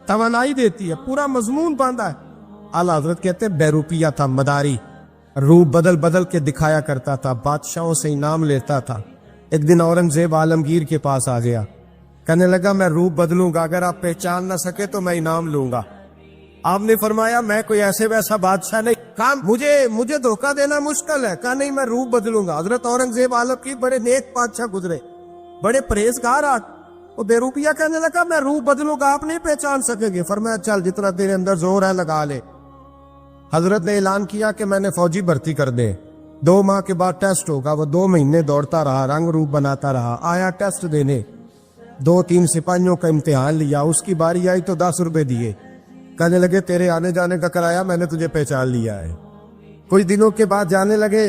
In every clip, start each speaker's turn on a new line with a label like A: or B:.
A: توانائی دیتی ہے, پورا مضمون باندھا ہے. اعلیٰ حضرت کہتے ہیں بہروپیہ تھا, مداری, روپ بدل بدل کے دکھایا کرتا تھا, بادشاہوں سے انعام لیتا تھا. ایک دن اورنگزیب عالمگیر کے پاس آ گیا, کہنے لگا میں روپ بدلوں گا, اگر آپ پہچان نہ سکے تو میں انعام لوں گا. آپ نے فرمایا میں کوئی ایسے ویسا بادشاہ نہیں, کہا مجھے دھوکہ دینا مشکل ہے. کہا نہیں, میں روپ بدلوں گا. حضرت اورنگزیب عالمگیر بڑے نیک بادشاہ گزرے, بڑے پرہیزگار. وہ بہروپیہ کہنے لگا میں روپ بدلوں گا, آپ نہیں پہچان سکیں گے. فرمایا چل جتنا تیرے اندر زور ہے لگا لے. حضرت نے اعلان کیا کہ میں نے فوجی بھرتی کر دے, 2 ماہ کے بعد ٹیسٹ ہوگا. وہ 2 مہینے دوڑتا رہا, رنگ روپ بناتا رہا, آیا ٹیسٹ دینے, 2-3 سپاہیوں کا امتحان لیا. اس کی باری آئی تو 10 روپے دیے, کہنے لگے تیرے آنے جانے کا کرایہ میں نے تجھے پہچان لیا ہے. کچھ دنوں کے بعد جانے لگے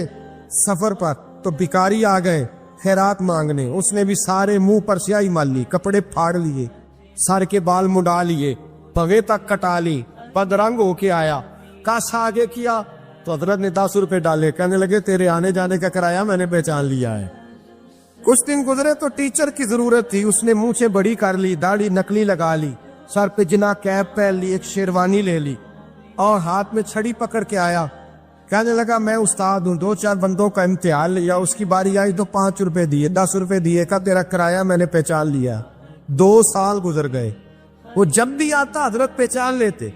A: سفر پر, تو بھکاری آ گئے خیرات مانگنے. اس نے بھی سارے منہ پر سیاہی مال لی, کپڑے پھاڑ لیے, سر کے بال مڈا لیے, پگے تک کٹا لی, بدرنگ ہو کے آیا. کاسا آگے کیا تو حضرت نے 10 روپے ڈالے, کہنے لگے تیرے آنے جانے کا کرایہ میں نے پہچان لیا ہے. کچھ دن گزرے تو ٹیچر کی ضرورت تھی. اس نے منہ سے بڑی کر لی, داڑھی نکلی لگا لی, سر پہ جنا کیپ پہن لی, ایک شیروانی لے لی اور ہاتھ میں چھڑی پکڑ کے آیا. کہنے لگا میں استاد ہوں, 2-4 بندوں کا امتحان لیا, اس کی باری آئی تو 5 روپے دیے, 10 روپے دیے, کا تیرا کرایہ میں نے پہچان لیا. 2 سال گزر گئے. وہ جب بھی آتا حضرت پہچان لیتے.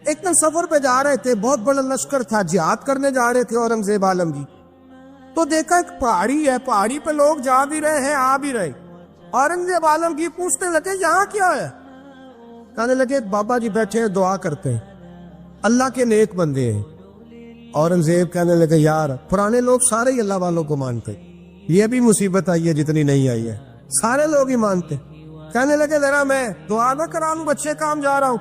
A: ایک دن سفر پہ جا رہے تھے, بہت بڑا لشکر تھا, جہاد کرنے جا رہے تھے اورنگزیب عالمگیر. تو دیکھا ایک پہاڑی ہے, پہاڑی پہ لوگ جا بھی رہے ہیں آ بھی رہے. اورنگزیب عالمگیر پوچھنے لگے یہاں کیا ہے؟ کہنے لگے بابا جی بیٹھے ہیں دعا کرتے ہیں, اللہ کے نیک بندے ہیں. اورنگزیب کہنے لگے یار پرانے لوگ سارے ہی اللہ والوں کو مانتے, یہ بھی مصیبت آئی ہے جتنی نہیں آئی ہے, سارے لوگ ہی مانتے. کہنے لگے ذرا میں دعا نہ کراؤں, بچے کام جا رہا ہوں.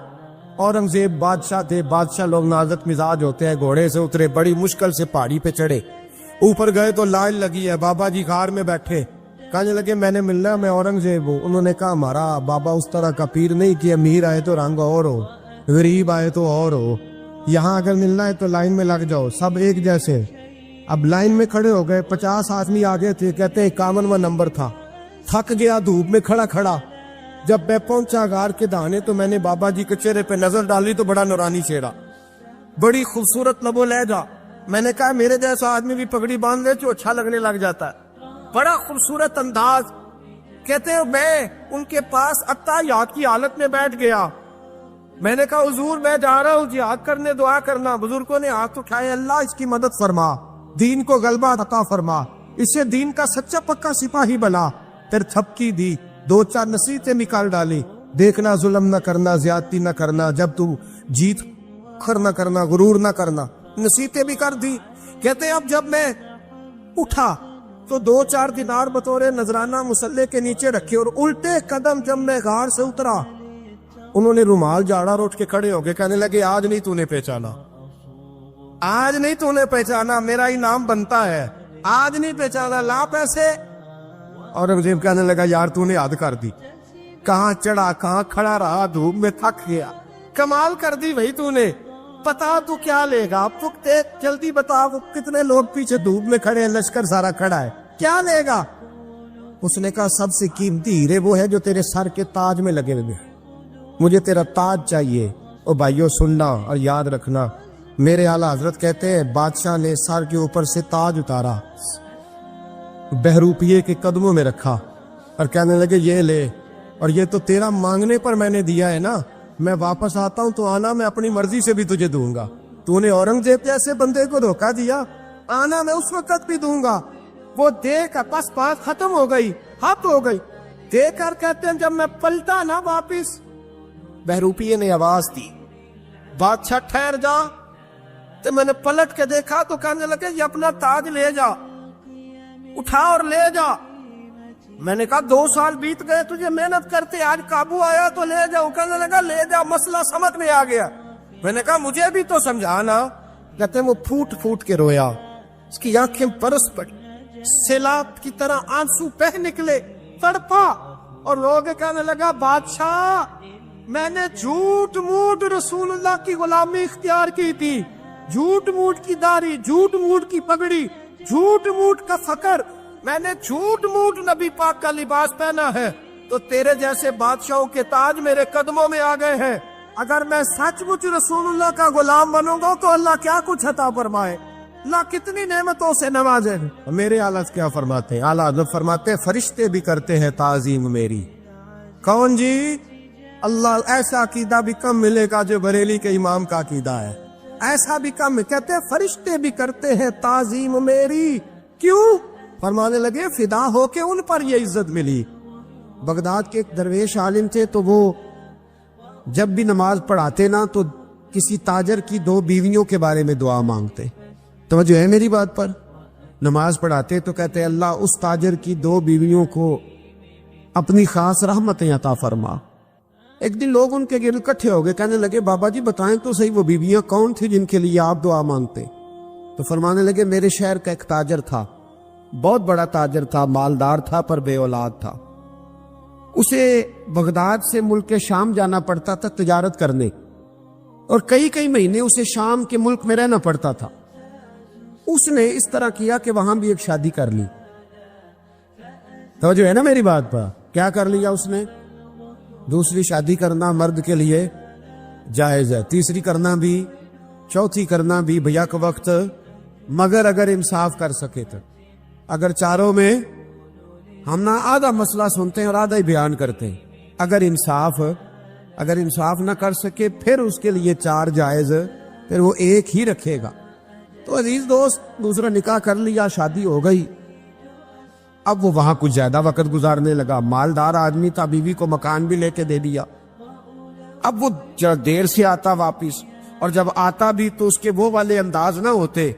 A: اورنگزیب بادشاہ تھے, بادشاہ لوگ نازک مزاج ہوتے ہیں. گھوڑے سے اترے, بڑی مشکل سے پہاڑی پہ چڑھے, اوپر گئے تو لائن لگی ہے, بابا جی غار میں بیٹھے. کہنے لگے میں نے ملنا ہے, میں اورنگزیب ہوں. انہوں نے کہا ہمارا بابا اس طرح کا پیر نہیں کہ امیر آئے تو رنگ اور ہو, غریب آئے تو اور ہو, یہاں اگر ملنا ہے تو لائن میں لگ جاؤ, سب ایک جیسے. اب لائن میں کھڑے ہو گئے, 50 آدمی آگے تھے, کہتے ہیں 51واں نمبر تھا. تھک گیا دھوپ میں کھڑا کھڑا. جب میں پہنچا غار کے دانے تو میں نے بابا جی کے چہرے پہ نظر ڈالی تو بڑا نورانی چہرہ, بڑی خوبصورت لب و لہجہ. میں نے کہا میرے جیسا آدمی بھی پگڑی باندھ لے تو اچھا لگنے لگ جاتا ہے, بڑا خوبصورت انداز. کہتے ہیں میں ان کے پاس اتحیات کی حالت میں بیٹھ گیا. میں نے کہا حضور میں جا رہا ہوں جہاد کرنے, دعا کرنا. بزرگوں نے ہاتھ اٹھائے, اللہ اس کی مدد فرما, دین کو غلبہ عطا فرما, اسے دین کا سچا پکا سپاہی بنا. پھر تھپکی دی, 2-4 نصیحتیں نکال ڈالی, دیکھنا ظلم نہ کرنا, زیادتی نہ کرنا, جب تم جیت کر نہ کرنا, غرور نہ کرنا, نصیحتیں بھی کر دی. کہتے اب جب میں اٹھا تو 2-4 دینار بطور نذرانہ مسلح کے نیچے رکھے, اور الٹے قدم جب میں غار سے اترا انہوں نے رومال جاڑا اور اٹھ کے کھڑے ہو گئے. کہنے لگے آج نہیں تو نے پہچانا, آج نہیں تو نے پہچانا, میرا ہی نام بنتا ہے, آج نہیں پہچانا, لا پیسے. اورنگزیب کہنے لگا یار تو نے حد کر دی, کہاں چڑھا کہاں کھڑا رہا, دھوپ میں تھک گیا, کمال کر دی بھائی تو نے. پتا تو کیا لے گا, جلدی بتا, وہ کتنے لوگ پیچھے دھوپ میں کھڑے ہیں, لشکر سارا کھڑا ہے, کیا لے گا؟ اس نے کہا سب سے قیمتی ہیرے وہ ہے جو تیرے سر کے تاج میں لگے ہوئے, مجھے تیرا تاج چاہیے. او بھائیو سننا اور یاد رکھنا, میرے اعلیٰ حضرت کہتے ہیں بادشاہ نے سر کے اوپر سے تاج اتارا, بہروپیے کے قدموں میں رکھا اور کہنے لگے یہ لے, اور یہ تو تیرا مانگنے پر میں نے دیا ہے نا, میں واپس آتا ہوں تو آنا میں اپنی مرضی سے بھی تجھے دوں گا. تو نے اورنگزیب جیسے بندے کو دھوکہ دیا, آنا میں اس وقت بھی دوں گا. وہ دیکھ بس بات ختم ہو گئی, ہپ ہو گئی. دیکھ کر کہتے ہیں جب میں پلٹا نا واپس, بہروپیے نے آواز دی بادشاہ ٹھہر جا. تو میں نے پلٹ کے دیکھا تو کہنے لگے یہ اپنا تاج لے جا, اٹھا اور لے جا. میں نے کہا 2 سال بیت گئے تجھے محنت کرتے, آج قابو آیا تو لے جاؤ. کہنے لگا لے جا, مسئلہ سمجھ میں آ گیا. میں نے کہا مجھے بھی تو سمجھانا. کہتے ہیں وہ پھوٹ پھوٹ کے رویا, اس کی آنکھیں برس پڑی, سیلاب کی طرح آنسو بہہ نکلے, تڑپا اور رو کے کہنے لگا بادشاہ میں نے جھوٹ موٹ رسول اللہ کی غلامی اختیار کی تھی, جھوٹ موٹ کی داڑھی, جھوٹ موٹ کی پگڑی, جھوٹ موٹ کا فقر, میں نے جھوٹ موٹ نبی پاک کا لباس پہنا ہے, تو تیرے جیسے بادشاہوں کے تاج میرے قدموں میں آ گئے ہیں. اگر میں سچ مچ رسول اللہ کا غلام بنوں گا تو اللہ کیا کچھ عطا فرمائے، اللہ کتنی نعمتوں سے نوازے۔ میرے اعلیٰ کیا فرماتے ہیں؟ اعلیٰ حضرت فرماتے ہیں فرشتے بھی کرتے ہیں تعظیم میری۔ کون جی؟ اللہ ایسا عقیدہ بھی کم ملے گا جو بریلی کے امام کا عقیدہ ہے، ایسا بھی کم۔ کہتے ہیں فرشتے بھی کرتے ہیں تعظیم میری۔ کیوں؟ فرمانے لگے فدا ہو کے ان پر یہ عزت ملی۔ بغداد کے ایک درویش عالم تھے، تو وہ جب بھی نماز پڑھاتے نا تو کسی تاجر کی 2 بیویوں کے بارے میں دعا مانگتے۔ توجہ ہے میری بات پر؟ نماز پڑھاتے تو کہتے اللہ اس تاجر کی 2 بیویوں کو اپنی خاص رحمتیں عطا فرما۔ ایک دن لوگ ان کے گرد اکٹھے ہو گئے، کہنے لگے بابا جی بتائیں تو صحیح وہ بیویاں کون تھی جن کے لیے آپ دعا مانگتے؟ تو فرمانے لگے میرے شہر کا ایک تاجر تھا، بہت بڑا تاجر تھا، مالدار تھا پر بے اولاد تھا۔ اسے بغداد سے ملک شام جانا پڑتا تھا تجارت کرنے، اور کئی مہینے اسے شام کے ملک میں رہنا پڑتا تھا۔ اس نے اس طرح کیا کہ وہاں بھی ایک شادی کر لی۔ توجہ ہے نا میری بات پر؟ کیا کر لیا اس نے؟ دوسری شادی کرنا مرد کے لیے جائز ہے، تیسری کرنا بھی، چوتھی کرنا بھی بھیا کا وقت، مگر اگر انصاف کر سکے تو۔ اگر چاروں میں ہم نہ آدھا مسئلہ سنتے ہیں اور آدھا ہی بیان کرتے ہیں، اگر انصاف نہ کر سکے پھر اس کے لیے 4 جائز، پھر وہ ایک ہی رکھے گا۔ تو عزیز دوست دوسرا نکاح کر لیا، شادی ہو گئی، اب وہ وہاں کچھ زیادہ وقت گزارنے لگا، مالدار آدمی تھا، بیوی کو مکان بھی لے کے دے دیا۔ اب وہ دیر سے آتا واپس، اور جب آتا بھی تو اس کے وہ والے انداز نہ ہوتے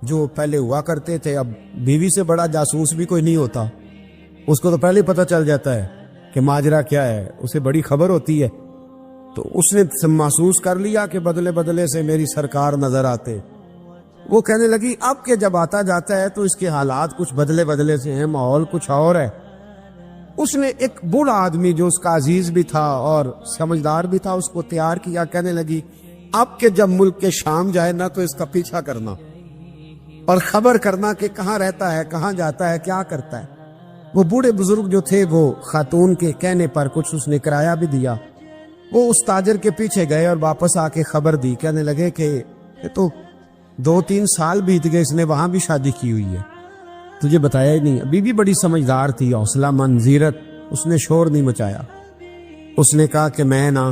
A: جو پہلے ہوا کرتے تھے۔ اب بیوی سے بڑا جاسوس بھی کوئی نہیں ہوتا، اس کو تو پہلے پتہ چل جاتا ہے کہ ماجرا کیا ہے، اسے بڑی خبر ہوتی ہے۔ تو اس نے محسوس کر لیا کہ بدلے بدلے سے میری سرکار نظر آتے۔ وہ کہنے لگی اب کہ جب آتا جاتا ہے تو اس کے حالات کچھ بدلے سے ہیں، ماحول کچھ اور ہے۔ اس نے ایک بوڑھا آدمی جو اس کا عزیز بھی تھا اور سمجھدار بھی تھا اس کو تیار کیا، کہنے لگی اب کہ جب ملک کے شام جائے نا تو اس کا پیچھا کرنا اور خبر کرنا کہ کہاں رہتا ہے، کہاں جاتا ہے، کیا کرتا ہے۔ وہ بوڑھے بزرگ جو تھے وہ خاتون کے کہنے پر کچھ اس نے کرایہ بھی دیا، وہ اس تاجر کے پیچھے گئے اور واپس آ کے خبر دی، کہنے لگے کہ یہ تو 2-3 سال بیت گئے، اس نے وہاں بھی شادی کی ہوئی ہے، تجھے بتایا ہی نہیں۔ بیوی بڑی سمجھدار تھی، حوصلہ مند، زیرت، اس نے شور نہیں مچایا۔ اس نے کہا کہ میں نا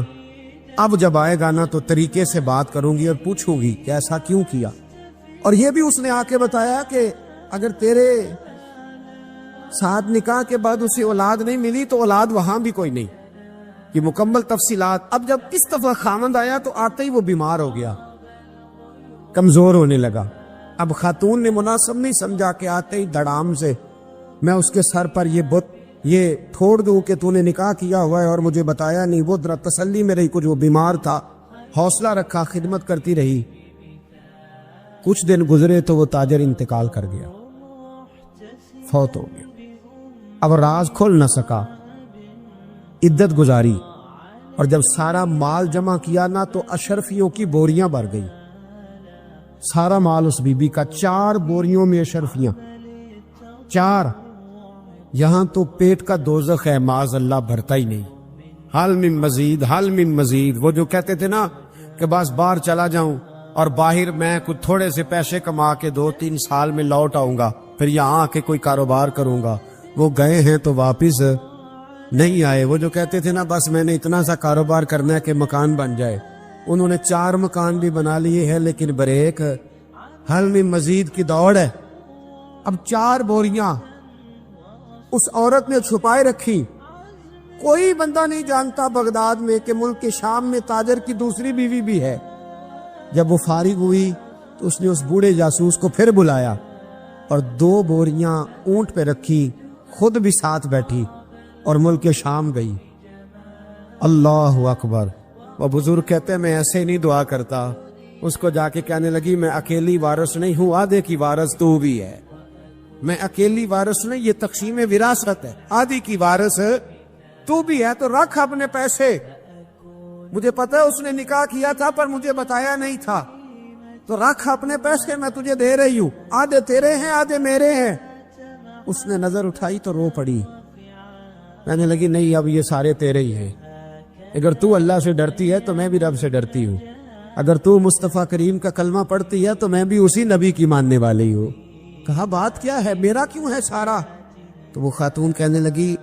A: اب جب آئے گا نا تو طریقے سے بات کروں گی اور پوچھوں گی کہ ایسا کیوں کیا، اور یہ بھی اس نے آ کے بتایا کہ اگر تیرے ساتھ نکاح کے بعد اسے اولاد نہیں ملی تو اولاد وہاں بھی کوئی نہیں، یہ مکمل تفصیلات۔ اب جب اس دفعہ خاوند آیا تو آتے ہی وہ بیمار ہو گیا، کمزور ہونے لگا۔ اب خاتون نے مناسب نہیں سمجھا کہ آتے ہی دڑام سے میں اس کے سر پر یہ بت یہ پھوڑ دوں کہ تو نے نکاح کیا ہوا ہے اور مجھے بتایا نہیں۔ وہ ذرا تسلی میں رہی، کچھ وہ بیمار تھا، حوصلہ رکھا، خدمت کرتی رہی۔ کچھ دن گزرے تو وہ تاجر انتقال کر گیا، فوت ہو گیا۔ اب راز کھول نہ سکا، عدت گزاری، اور جب سارا مال جمع کیا نا تو اشرفیوں کی بوریاں بھر گئی، سارا مال اس بی بی کا، 4 بوریوں میں اشرفیاں، 4۔ یہاں تو پیٹ کا دوزخ ہے، معاذ اللہ بھرتا ہی نہیں۔ حل من مزید، حل من مزید۔ وہ جو کہتے تھے نا کہ بس باہر چلا جاؤں اور باہر میں کچھ تھوڑے سے پیسے کما کے 2-3 سال میں لوٹ آؤں گا، پھر یہاں آ کے کوئی کاروبار کروں گا، وہ گئے ہیں تو واپس نہیں آئے۔ وہ جو کہتے تھے نا بس میں نے اتنا سا کاروبار کرنا ہے کہ مکان بن جائے، انہوں نے 4 مکان بھی بنا لیے ہیں، لیکن بریک حل میں مزید کی دوڑ ہے۔ اب 4 بوریاں اس عورت نے چھپائے رکھی، کوئی بندہ نہیں جانتا بغداد میں کہ ملک کے شام میں تاجر کی دوسری بیوی بھی ہے۔ جب وہ فارغ ہوئی تو اس نے اس بوڑھے جاسوس کو پھر بلایا اور 2 بوریاں اونٹ پہ رکھی، خود بھی ساتھ بیٹھی اور ملک شام گئی۔ اللہ اکبر۔ وہ بزرگ کہتے ہیں میں ایسے نہیں دعا کرتا، اس کو جا کے کہنے لگی میں اکیلی وارث نہیں ہوں، آدھے کی وارث تو بھی ہے، میں اکیلی وارث نہیں، یہ تقسیم وراثت ہے، آدھی کی وارث تو بھی ہے، تو رکھ اپنے پیسے، مجھے پتا ہے اس نے نکاح کیا تھا پر مجھے بتایا نہیں تھا، تو رکھ اپنے پیسے، میں تجھے دے رہی ہوں، آدھے تیرے ہیں آدھے میرے ہیں۔ اس نے نظر اٹھائی تو رو پڑی، کہنے لگی نہیں اب یہ سارے تیرے ہی ہیں۔ اگر تو اللہ سے ڈرتی ہے تو میں بھی رب سے ڈرتی ہوں، اگر تو مصطفیٰ کریم کا کلمہ پڑھتی ہے تو میں بھی اسی نبی کی ماننے والی ہوں۔ کہا بات کیا ہے، میرا کیوں ہے سارا؟ تو وہ خاتون کہنے لگی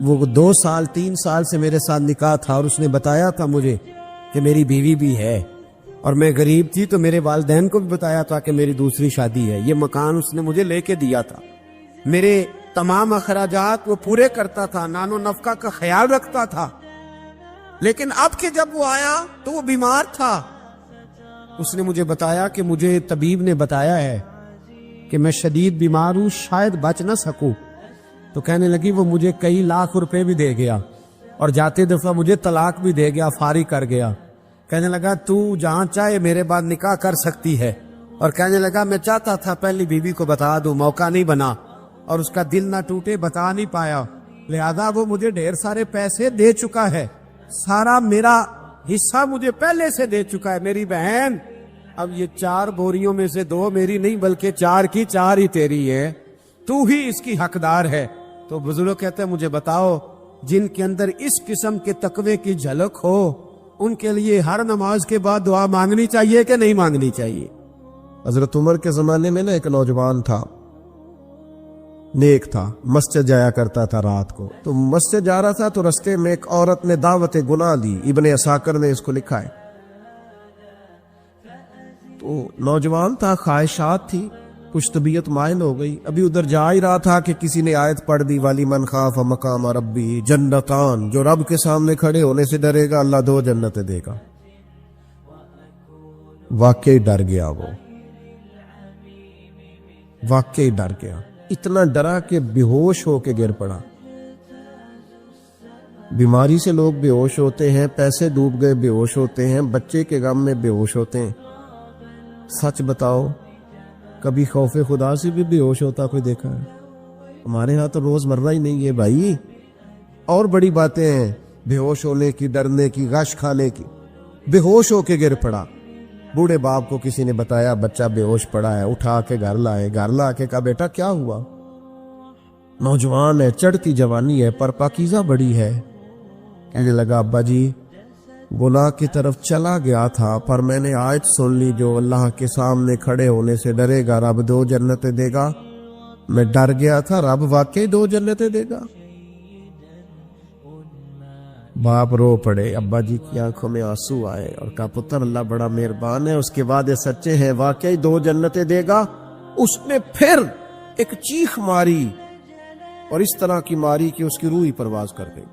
A: وہ 2 سال 3 سال سے میرے ساتھ نکاح تھا اور اس نے بتایا تھا مجھے کہ میری بیوی بھی ہے، اور میں غریب تھی تو میرے والدین کو بھی بتایا تھا کہ میری دوسری شادی ہے۔ یہ مکان اس نے مجھے لے کے دیا تھا، میرے تمام اخراجات وہ پورے کرتا تھا، نان و نفقہ کا خیال رکھتا تھا، لیکن اب کہ جب وہ آیا تو وہ بیمار تھا۔ اس نے مجھے بتایا کہ مجھے طبیب نے بتایا ہے کہ میں شدید بیمار ہوں، شاید بچ نہ سکوں۔ تو کہنے لگی وہ مجھے کئی لاکھ روپے بھی دے گیا اور جاتے دفعہ مجھے طلاق بھی دے گیا، فارغ کر گیا۔ کہنے لگا تو جہاں چاہے میرے بعد نکاح کر سکتی ہے، اور کہنے لگا میں چاہتا تھا پہلی بیوی کو بتا دوں، موقع نہیں بنا اور اس کا دل نہ ٹوٹے، بتا نہیں پایا، لہذا وہ مجھے ڈھیر سارے پیسے دے چکا ہے، سارا میرا حصہ مجھے پہلے سے دے چکا ہے۔ میری بہن اب یہ 4 بوریوں میں سے 2 میری نہیں بلکہ 4 کی 4 ہی تیری ہے، تو ہی اس کی حقدار ہے۔ تو بزرگ کہتے ہیں مجھے بتاؤ جن کے اندر اس قسم کے تقوی کی جھلک ہو ان کے لیے ہر نماز کے بعد دعا مانگنی چاہیے کہ نہیں مانگنی چاہیے؟ حضرت عمر کے زمانے میں ایک نوجوان تھا، نیک تھا، مسجد جایا کرتا تھا رات کو۔ تو مسجد جا رہا تھا تو رستے میں ایک عورت نے دعوت گناہ دی، ابن عساکر نے اس کو لکھا ہے۔ تو نوجوان تھا، خواہشات تھی، کچھ طبیعت مائل ہو گئی، ابھی ادھر جا ہی رہا تھا کہ کسی نے آیت پڑھ دی والی من خاف مقام ربی جنتان، جو رب کے سامنے کھڑے ہونے سے ڈرے گا اللہ 2 جنتیں دے گا۔ واقعی ڈر گیا، وہ واقعی ڈر گیا، اتنا ڈرا کہ بے ہوش ہو کے گر پڑا۔ بیماری سے لوگ بے ہوش ہوتے ہیں، پیسے ڈوب گئے بے ہوش ہوتے ہیں، بچے کے غم میں بے ہوش ہوتے ہیں۔ سچ بتاؤ کبھی خوف خدا سے بھی بے ہوش ہوتا کوئی دیکھا ہے؟ ہمارے ہاں تو روز مرہ ہی نہیں ہے بھائی، اور بڑی باتیں ہیں بے ہوش ہونے کی، ڈرنے کی، غش کھانے کی۔ بے ہوش ہو کے گر پڑا، بوڑھے باپ کو کسی نے بتایا بچہ بے ہوش پڑا ہے، اٹھا کے گھر لائے، گھر لا کے کہا بیٹا کیا ہوا؟ نوجوان ہے، چڑھتی جوانی ہے پر پاکیزہ بڑی ہے۔ کہنے لگا ابا جی گناہ کی طرف چلا گیا تھا پر میں نے آیت سن لی جو اللہ کے سامنے کھڑے ہونے سے ڈرے گا رب 2 جنتیں دے گا، میں ڈر گیا تھا، رب واقعی 2 جنتیں دے گا۔ باپ رو پڑے، ابا جی کی آنکھوں میں آنسو آئے اور کہا پتر اللہ بڑا مہربان ہے، اس کے وعدے سچے ہیں، واقعی 2 جنتیں دے گا۔ اس نے پھر ایک چیخ ماری اور اس طرح کی ماری کہ اس کی روح ہی پرواز کر گئی،